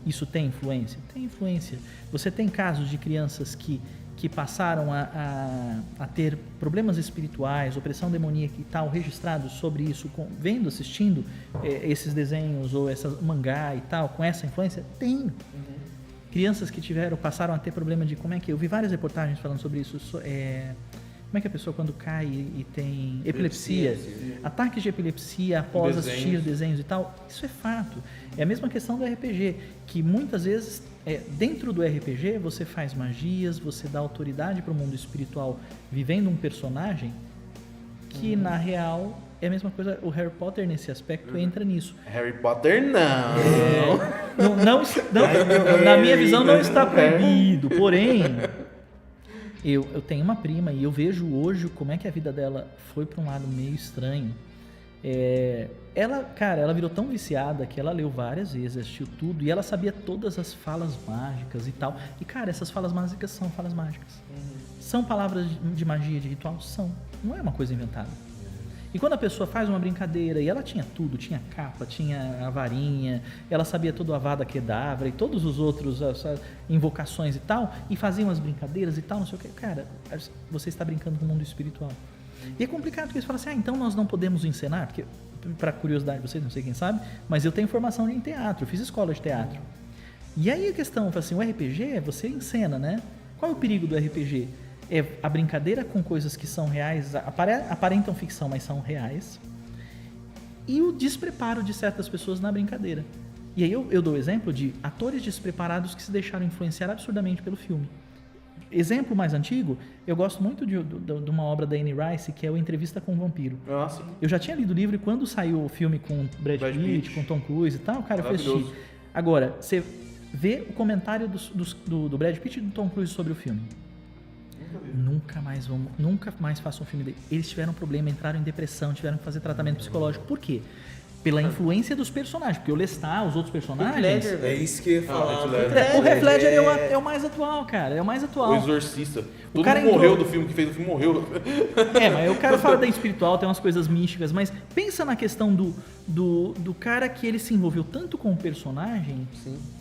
Isso tem influência? Tem influência. Você tem casos de crianças que que passaram a ter problemas espirituais, opressão demoníaca e tal, registrados sobre isso, assistindo esses desenhos ou mangá e tal, com essa influência? Tem. Crianças que passaram a ter problema de eu vi várias reportagens falando sobre isso, como é que a pessoa quando cai e tem epilepsia, ataques de epilepsia após assistir desenhos e tal, isso é fato. É a mesma questão do RPG, que muitas vezes dentro do RPG você faz magias, você dá autoridade para o mundo espiritual vivendo um personagem que na real é a mesma coisa. O Harry Potter nesse aspecto entra nisso. Harry Potter não. Na minha visão não está proibido, porém eu tenho uma prima e eu vejo hoje como é que a vida dela foi para um lado meio estranho. Ela virou tão viciada que ela leu várias vezes, assistiu tudo e ela sabia todas as falas mágicas e tal. E cara, essas falas mágicas são falas mágicas. São palavras de magia, de ritual? São. Não é uma coisa inventada. E quando a pessoa faz uma brincadeira, e ela tinha tudo, tinha capa, tinha a varinha, ela sabia todo o Avada Kedavra e todos os outros, as invocações e tal, e fazia umas brincadeiras e tal, não sei o que. Cara, você está brincando com o mundo espiritual. E é complicado porque eles falam assim, então nós não podemos encenar, porque, para curiosidade de vocês, não sei quem sabe, mas eu tenho formação em teatro, eu fiz escola de teatro. E aí a questão, assim, o RPG, você encena, né? Qual é o perigo do RPG? É a brincadeira com coisas que são reais, aparentam ficção, mas são reais, e o despreparo de certas pessoas na brincadeira. E aí eu dou o exemplo de atores despreparados que se deixaram influenciar absurdamente pelo filme. Exemplo mais antigo, eu gosto muito de uma obra da Anne Rice, que é o Entrevista com o Vampiro. Nossa. Eu já tinha lido o livro e quando saiu o filme com Brad Pitt, com Tom Cruise e tal, cara, eu fui assistir. Agora, você vê o comentário do Brad Pitt e do Tom Cruise sobre o filme. Nunca mais façam um filme dele. Eles tiveram problema, entraram em depressão, tiveram que fazer tratamento psicológico. Por quê? Pela influência dos personagens. Porque o Lestat, os outros personagens... É isso que eu ia falar. O Heath Ledger é o mais atual, cara. É o mais atual. O Exorcista. Todo cara mundo morreu do filme, que fez o filme morreu. Mas o cara fala da espiritual, tem umas coisas místicas, mas pensa na questão do cara que ele se envolveu tanto com o personagem,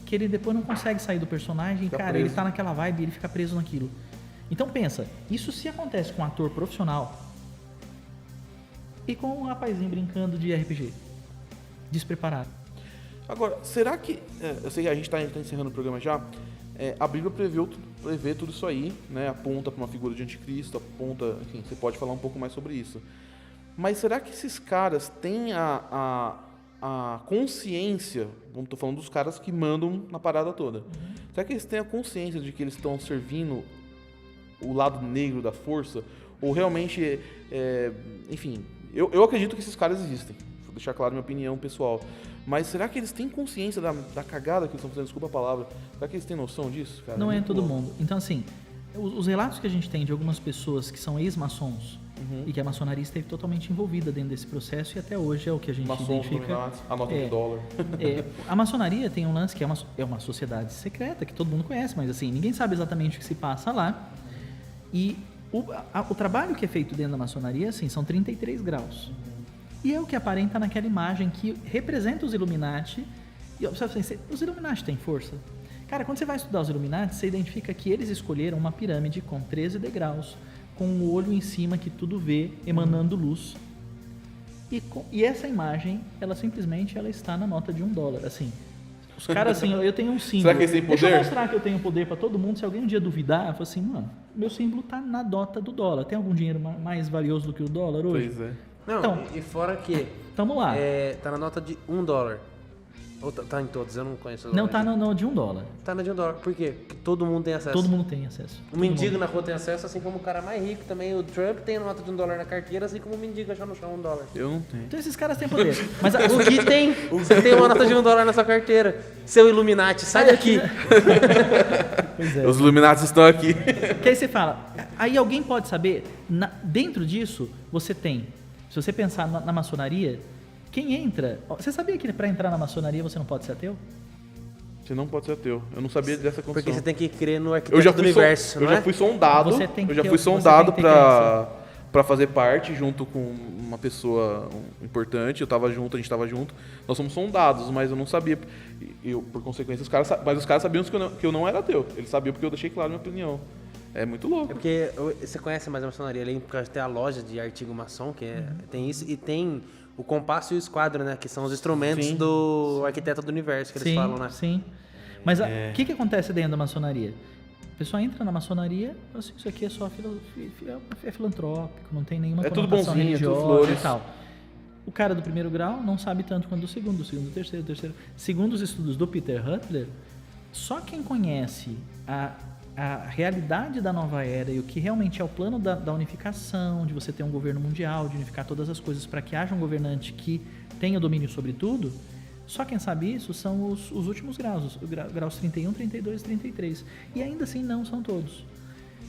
que ele depois não consegue sair do personagem, cara, ele tá naquela vibe e ele fica preso naquilo. Então pensa, isso se acontece com um ator profissional e com um rapazinho brincando de RPG, despreparado. Agora, será que... eu sei que a gente está encerrando o programa já. A Bíblia prevê tudo isso aí, né? Aponta para uma figura de anticristo, aponta... Enfim, você pode falar um pouco mais sobre isso. Mas será que esses caras têm a consciência... Estou falando dos caras que mandam na parada toda. Será que eles têm a consciência de que eles estão servindo o lado negro da força? Ou realmente... enfim, eu acredito que esses caras existem. Vou deixar claro minha opinião pessoal. Mas será que eles têm consciência da cagada que eles estão fazendo? Desculpa a palavra. Será que eles têm noção disso, cara? Não é todo mundo. Então, assim, os relatos que a gente tem de algumas pessoas que são ex-maçons e que a maçonaria esteve totalmente envolvida dentro desse processo e até hoje é o que a gente identifica. A nota de dólar. A maçonaria tem um lance que é uma sociedade secreta, que todo mundo conhece, mas assim, ninguém sabe exatamente o que se passa lá. E o trabalho que é feito dentro da maçonaria, assim, são 33 graus. E é o que aparenta naquela imagem que representa os Illuminati. E observe assim, os Illuminati têm força? Cara, quando você vai estudar os Illuminati, você identifica que eles escolheram uma pirâmide com 13 degraus, com um olho em cima que tudo vê, emanando luz. E essa imagem, ela simplesmente está na nota de $1. Assim, os caras assim, eu tenho um símbolo. Será que eles têm poder? Deixa eu mostrar que eu tenho poder para todo mundo. Se alguém um dia duvidar, eu falo assim, mano, meu símbolo tá na nota do dólar. Tem algum dinheiro mais valioso do que o dólar hoje? Pois é. Não, Então, e fora que... Tamo lá. Tá na nota de $1. Ou tá em todos, eu não conheço. Não, tá no de $1. Tá na de $1. Por quê? Porque todo mundo tem acesso. Todo mundo tem acesso. O mendigo na rua tem acesso, assim como o cara mais rico também. O Trump tem a nota de $1 na carteira, assim como o mendigo achar no chão $1. Eu não tenho. Então esses caras têm poder. Mas O que tem? Você tem uma nota de $1 na sua carteira. Seu Illuminati, sai daqui. Pois é. Os Illuminati estão aqui. Que aí você fala, aí alguém pode saber, dentro disso, você tem, se você pensar na maçonaria, quem entra... Você sabia que para entrar na maçonaria você não pode ser ateu? Você não pode ser ateu. Eu não sabia dessa condição. Porque você tem que crer no eu arquiteto já do fui universo, eu não já é? fui sondado. Você tem que Eu já ter- fui você sondado tem que ter pra fazer parte junto com uma pessoa importante. A gente tava junto. Nós somos sondados, mas eu não sabia. Por consequência, os caras sabiam que eu não era ateu. Eles sabiam porque eu deixei claro minha opinião. É muito louco. É porque você conhece mais a maçonaria ali, porque tem a loja de artigo maçom, que tem isso, e tem o compasso e o esquadro, né? Que são os instrumentos Sim. do arquiteto do universo, que eles falam, né? Sim. Mas o que acontece dentro da maçonaria? A pessoa entra na maçonaria, fala assim, isso aqui é só é filantrópico, não tem nenhuma É tudo conotação bonzinho, é tudo religiosa flores. e tal. O cara do primeiro grau não sabe tanto quanto do segundo do terceiro. Segundo os estudos do Peter Hutler, só quem conhece a realidade da nova era e o que realmente é o plano da unificação, de você ter um governo mundial, de unificar todas as coisas para que haja um governante que tenha domínio sobre tudo, só quem sabe isso são os últimos graus, os graus 31, 32 e 33. E ainda assim não são todos.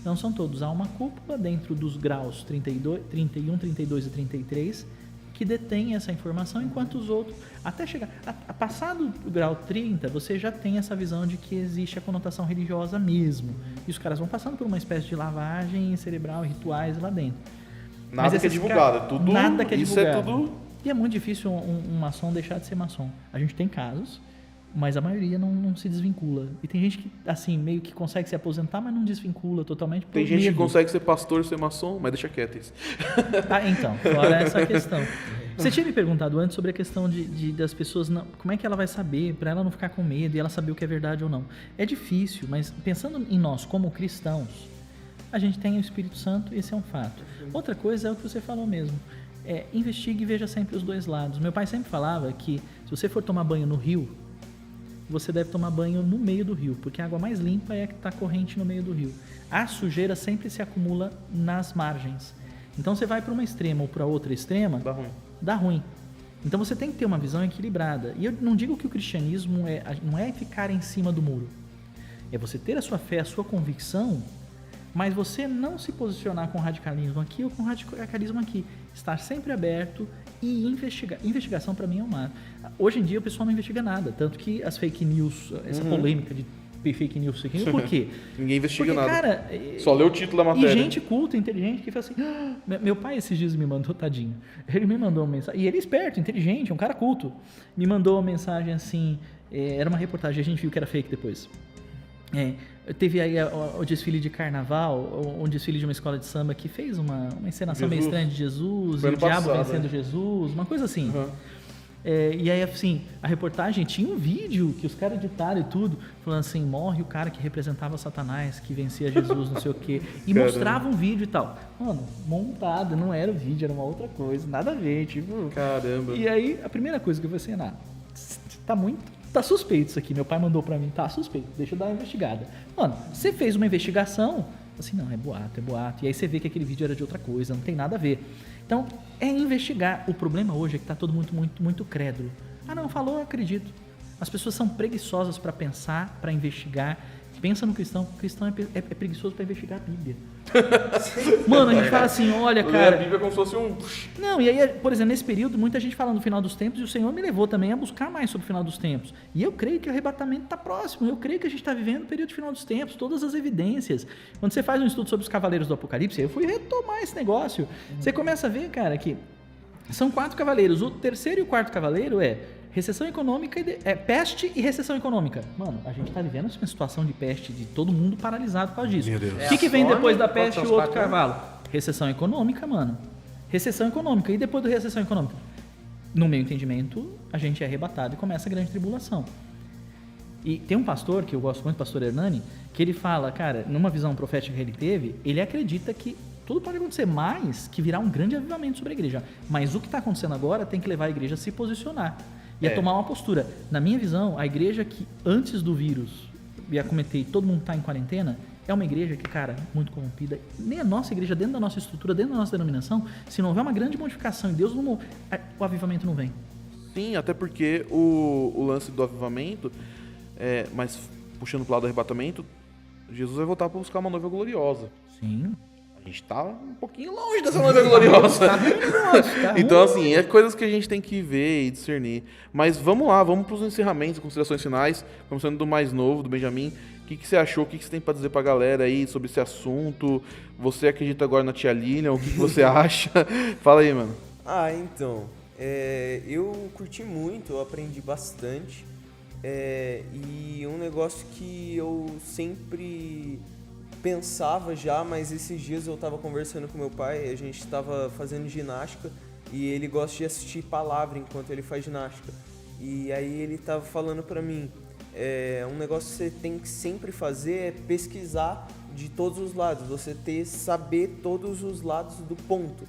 Não são todos. Há uma cúpula dentro dos graus 31, 32 e 33 que detém essa informação, enquanto os outros, até chegar, passado o grau 30, você já tem essa visão de que existe a conotação religiosa mesmo. E os caras vão passando por uma espécie de lavagem cerebral, rituais lá dentro. Nada que é divulgado, é tudo. Nada que é isso divulgado. é tudo. E é muito difícil um maçom deixar de ser maçom. A gente tem casos, mas a maioria não se desvincula. E tem gente que, assim, meio que consegue se aposentar, mas não desvincula totalmente por Tem gente que medo. consegue ser pastor e ser maçom, mas deixa quieto isso. Então, fora essa questão. Você tinha me perguntado antes sobre a questão das pessoas, como é que ela vai saber, para ela não ficar com medo e ela saber o que é verdade ou não. É difícil, mas pensando em nós como cristãos, a gente tem o Espírito Santo e esse é um fato. Outra coisa é o que você falou mesmo. Investigue e veja sempre os dois lados. Meu pai sempre falava que se você for tomar banho no rio, você deve tomar banho no meio do rio, porque a água mais limpa é a que está corrente no meio do rio. A sujeira sempre se acumula nas margens. Então você vai para uma extrema ou para outra extrema, dá ruim. Então você tem que ter uma visão equilibrada. E eu não digo que o cristianismo não é ficar em cima do muro. É você ter a sua fé, a sua convicção, mas você não se posicionar com radicalismo aqui ou com radicalismo aqui. Estar sempre aberto e investigar. Investigação para mim é uma... Hoje em dia o pessoal não investiga nada, tanto que as fake news, essa polêmica de fake news, por quê? Ninguém investiga Porque, nada. cara, só lê o título da matéria. E gente culta, inteligente, que fala assim... Meu pai esses dias me mandou, tadinho, ele me mandou uma mensagem, e ele é esperto, inteligente, é um cara culto, me mandou uma mensagem assim, era uma reportagem, a gente viu que era fake depois. Teve aí o desfile de carnaval, um desfile de uma escola de samba que fez uma encenação meio estranha de Jesus, e o diabo vencendo Jesus, uma coisa assim. E aí, assim, a reportagem tinha um vídeo que os caras editaram e tudo, falando assim, morre o cara que representava Satanás, que vencia Jesus, não sei o quê. E mostrava um vídeo e tal. Mano, montado, não era o vídeo, era uma outra coisa, nada a ver, tipo... Caramba. E aí, a primeira coisa que eu falei assim, tá suspeito isso aqui, meu pai mandou pra mim, tá suspeito, deixa eu dar uma investigada. Mano, você fez uma investigação, assim, não, é boato. E aí você vê que aquele vídeo era de outra coisa, não tem nada a ver. Então, é investigar. O problema hoje é que tá todo mundo muito crédulo. Ah, não, falou, eu acredito. As pessoas são preguiçosas para pensar, para investigar. Pensa no cristão. O cristão é preguiçoso para investigar a Bíblia. Mano, a gente fala assim, olha, cara... A Bíblia é como se fosse um... Não, e aí, por exemplo, nesse período, muita gente falando do final dos tempos, e o Senhor me levou também a buscar mais sobre o final dos tempos. E eu creio que o arrebatamento está próximo, eu creio que a gente está vivendo o período de final dos tempos, todas as evidências. Quando você faz um estudo sobre os cavaleiros do Apocalipse, eu fui retomar esse negócio. Você começa a ver, cara, que são 4 cavaleiros. O terceiro e o quarto cavaleiro recessão econômica, peste e recessão econômica. Mano, a gente tá vivendo uma situação de peste, de todo mundo paralisado por causa disso. Meu Deus. O que vem depois da peste e o outro cavalo? Recessão econômica, mano. Recessão econômica. E depois da recessão econômica? No meu entendimento, a gente é arrebatado e começa a grande tribulação. E tem um pastor, que eu gosto muito, o pastor Hernani, que ele fala, cara, numa visão profética que ele teve, ele acredita que tudo pode acontecer, mas que virá um grande avivamento sobre a igreja. Mas o que está acontecendo agora tem que levar a igreja a se posicionar e a tomar uma postura. Na minha visão, a igreja que antes do vírus, já comentei, todo mundo está em quarentena, é uma igreja que, cara, muito corrompida. Nem a nossa igreja, dentro da nossa estrutura, dentro da nossa denominação, se não houver uma grande modificação em Deus, o avivamento não vem. Sim, até porque o lance do avivamento, mas puxando pro lado do arrebatamento, Jesus vai voltar para buscar uma noiva gloriosa. Sim. A gente tá um pouquinho longe dessa noiva gloriosa. Então, assim, é coisas que a gente tem que ver e discernir. Mas vamos lá, vamos pros encerramentos, considerações finais. Começando do mais novo, do Benjamin. O que você achou? O que você tem para dizer pra galera aí sobre esse assunto? Você acredita agora na tia Lilian? O que você acha? Fala aí, mano. Então, eu curti muito, eu aprendi bastante. E um negócio que eu sempre pensava já, mas esses dias eu tava conversando com meu pai, a gente tava fazendo ginástica e ele gosta de assistir palavra enquanto ele faz ginástica. E aí ele tava falando pra mim, um negócio que você tem que sempre fazer é pesquisar de todos os lados, você saber todos os lados do ponto.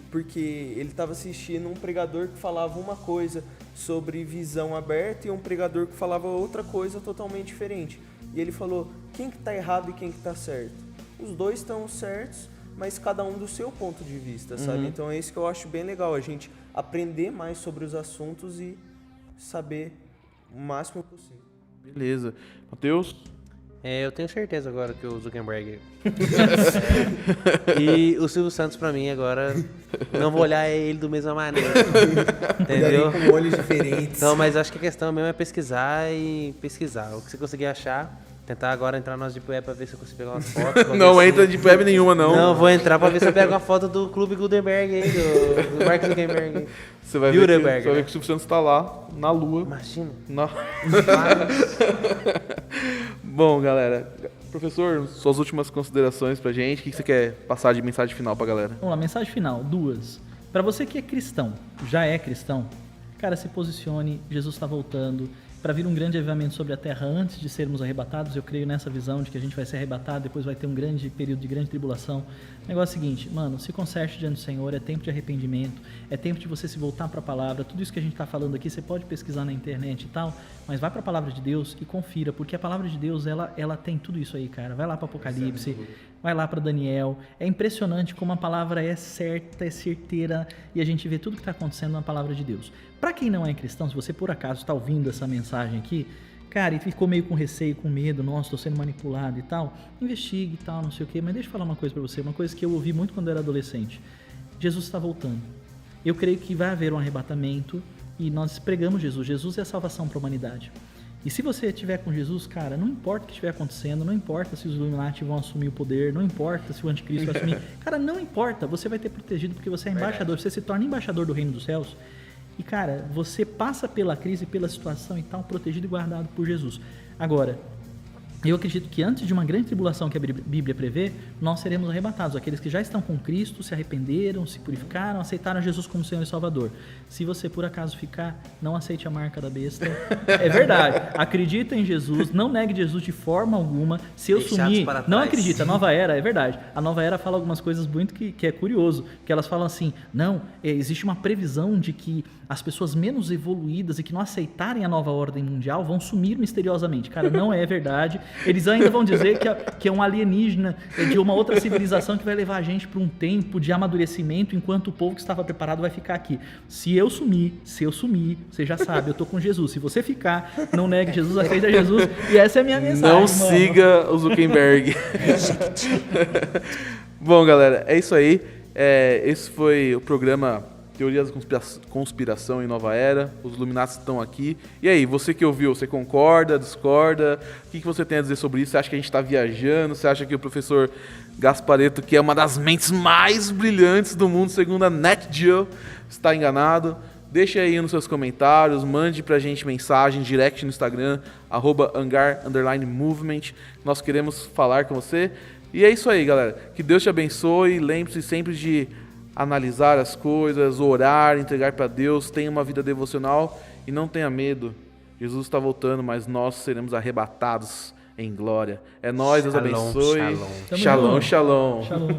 Porque ele estava assistindo um pregador que falava uma coisa sobre visão aberta e um pregador que falava outra coisa totalmente diferente. E ele falou, quem que tá errado e quem que tá certo? Os dois estão certos, mas cada um do seu ponto de vista, sabe? Então é isso que eu acho bem legal, a gente aprender mais sobre os assuntos e saber o máximo possível. Beleza. Matheus? Eu tenho certeza agora que o Zuckerberg... E o Silvio Santos, pra mim, agora, não vou olhar ele da mesma maneira. Entendeu? Com olhos diferentes. Então, mas acho que a questão mesmo é pesquisar e pesquisar. O que você conseguir achar, tentar agora entrar na Deep Web pra ver se eu consigo pegar umas fotos. Não entra de web nenhuma, não. Não, vou entrar pra ver se eu pego uma foto do Clube Gutenberg aí, do Mark Zuckerberg. Você vai ver que, Bilderberg, você vai ver que o Silvio Santos tá lá, na lua. Imagina. Bom, galera, professor, suas últimas considerações pra gente. O que você quer passar de mensagem final pra galera? Vamos lá, mensagem final, 2. Para você que é cristão, já é cristão, cara, se posicione, Jesus está voltando para vir um grande avivamento sobre a terra antes de sermos arrebatados. Eu creio nessa visão de que a gente vai ser arrebatado, depois vai ter um grande período de grande tribulação. O negócio é o seguinte, mano, se conserte diante do Senhor, é tempo de arrependimento, é tempo de você se voltar para a palavra. Tudo isso que a gente está falando aqui, você pode pesquisar na internet e tal, mas vai para a palavra de Deus e confira, porque a palavra de Deus, ela tem tudo isso aí, cara. Vai lá para Apocalipse, vai lá para Daniel. É impressionante como a palavra é certa, é certeira, e a gente vê tudo que está acontecendo na palavra de Deus. Para quem não é cristão, se você por acaso está ouvindo essa mensagem aqui, cara, e ficou meio com receio, com medo, nossa, estou sendo manipulado e tal, investigue e tal, não sei o quê, mas deixa eu falar uma coisa para você, uma coisa que eu ouvi muito quando eu era adolescente. Jesus está voltando. Eu creio que vai haver um arrebatamento e nós pregamos Jesus. Jesus é a salvação para a humanidade. E se você estiver com Jesus, cara, não importa o que estiver acontecendo, não importa se os Illuminati vão assumir o poder, não importa se o anticristo vai assumir, cara, não importa, você vai ter protegido porque você é embaixador, você se torna embaixador do reino dos céus. E, cara, você passa pela crise, pela situação e tal, protegido e guardado por Jesus. Agora, eu acredito que antes de uma grande tribulação que a Bíblia prevê, nós seremos arrebatados. Aqueles que já estão com Cristo, se arrependeram, se purificaram, aceitaram Jesus como Senhor e Salvador. Se você, por acaso, ficar, não aceite a marca da besta. É verdade. Acredita em Jesus, não negue Jesus de forma alguma. Se eu sumir, não acredita. A Nova Era, é verdade. A Nova Era fala algumas coisas muito que é curioso. Que elas falam assim, não, existe uma previsão de que as pessoas menos evoluídas e que não aceitarem a nova ordem mundial vão sumir misteriosamente. Cara, não é verdade. Eles ainda vão dizer que é um alienígena de uma outra civilização que vai levar a gente para um tempo de amadurecimento enquanto o povo que estava preparado vai ficar aqui. Se eu sumir, você já sabe, eu tô com Jesus. Se você ficar, não negue Jesus, aceita Jesus. E essa é a minha mensagem. Não mano. siga o Zuckerberg. Bom, galera, é isso aí. Esse foi o programa Teorias da Conspiração em Nova Era. Os Illuminati estão aqui. E aí, você que ouviu, você concorda, discorda? O que você tem a dizer sobre isso? Você acha que a gente está viajando? Você acha que o professor Gasparetto, que é uma das mentes mais brilhantes do mundo, segundo a NetGeo, está enganado? Deixa aí nos seus comentários, mande pra gente mensagem, direct no Instagram, @hangar_movement. Nós queremos falar com você. E é isso aí, galera. Que Deus te abençoe. Lembre-se sempre de analisar as coisas, orar, entregar para Deus, tenha uma vida devocional e não tenha medo. Jesus está voltando, mas nós seremos arrebatados em glória. É nóis, Deus abençoe. Shalom. Shalom, shalom. Shalom.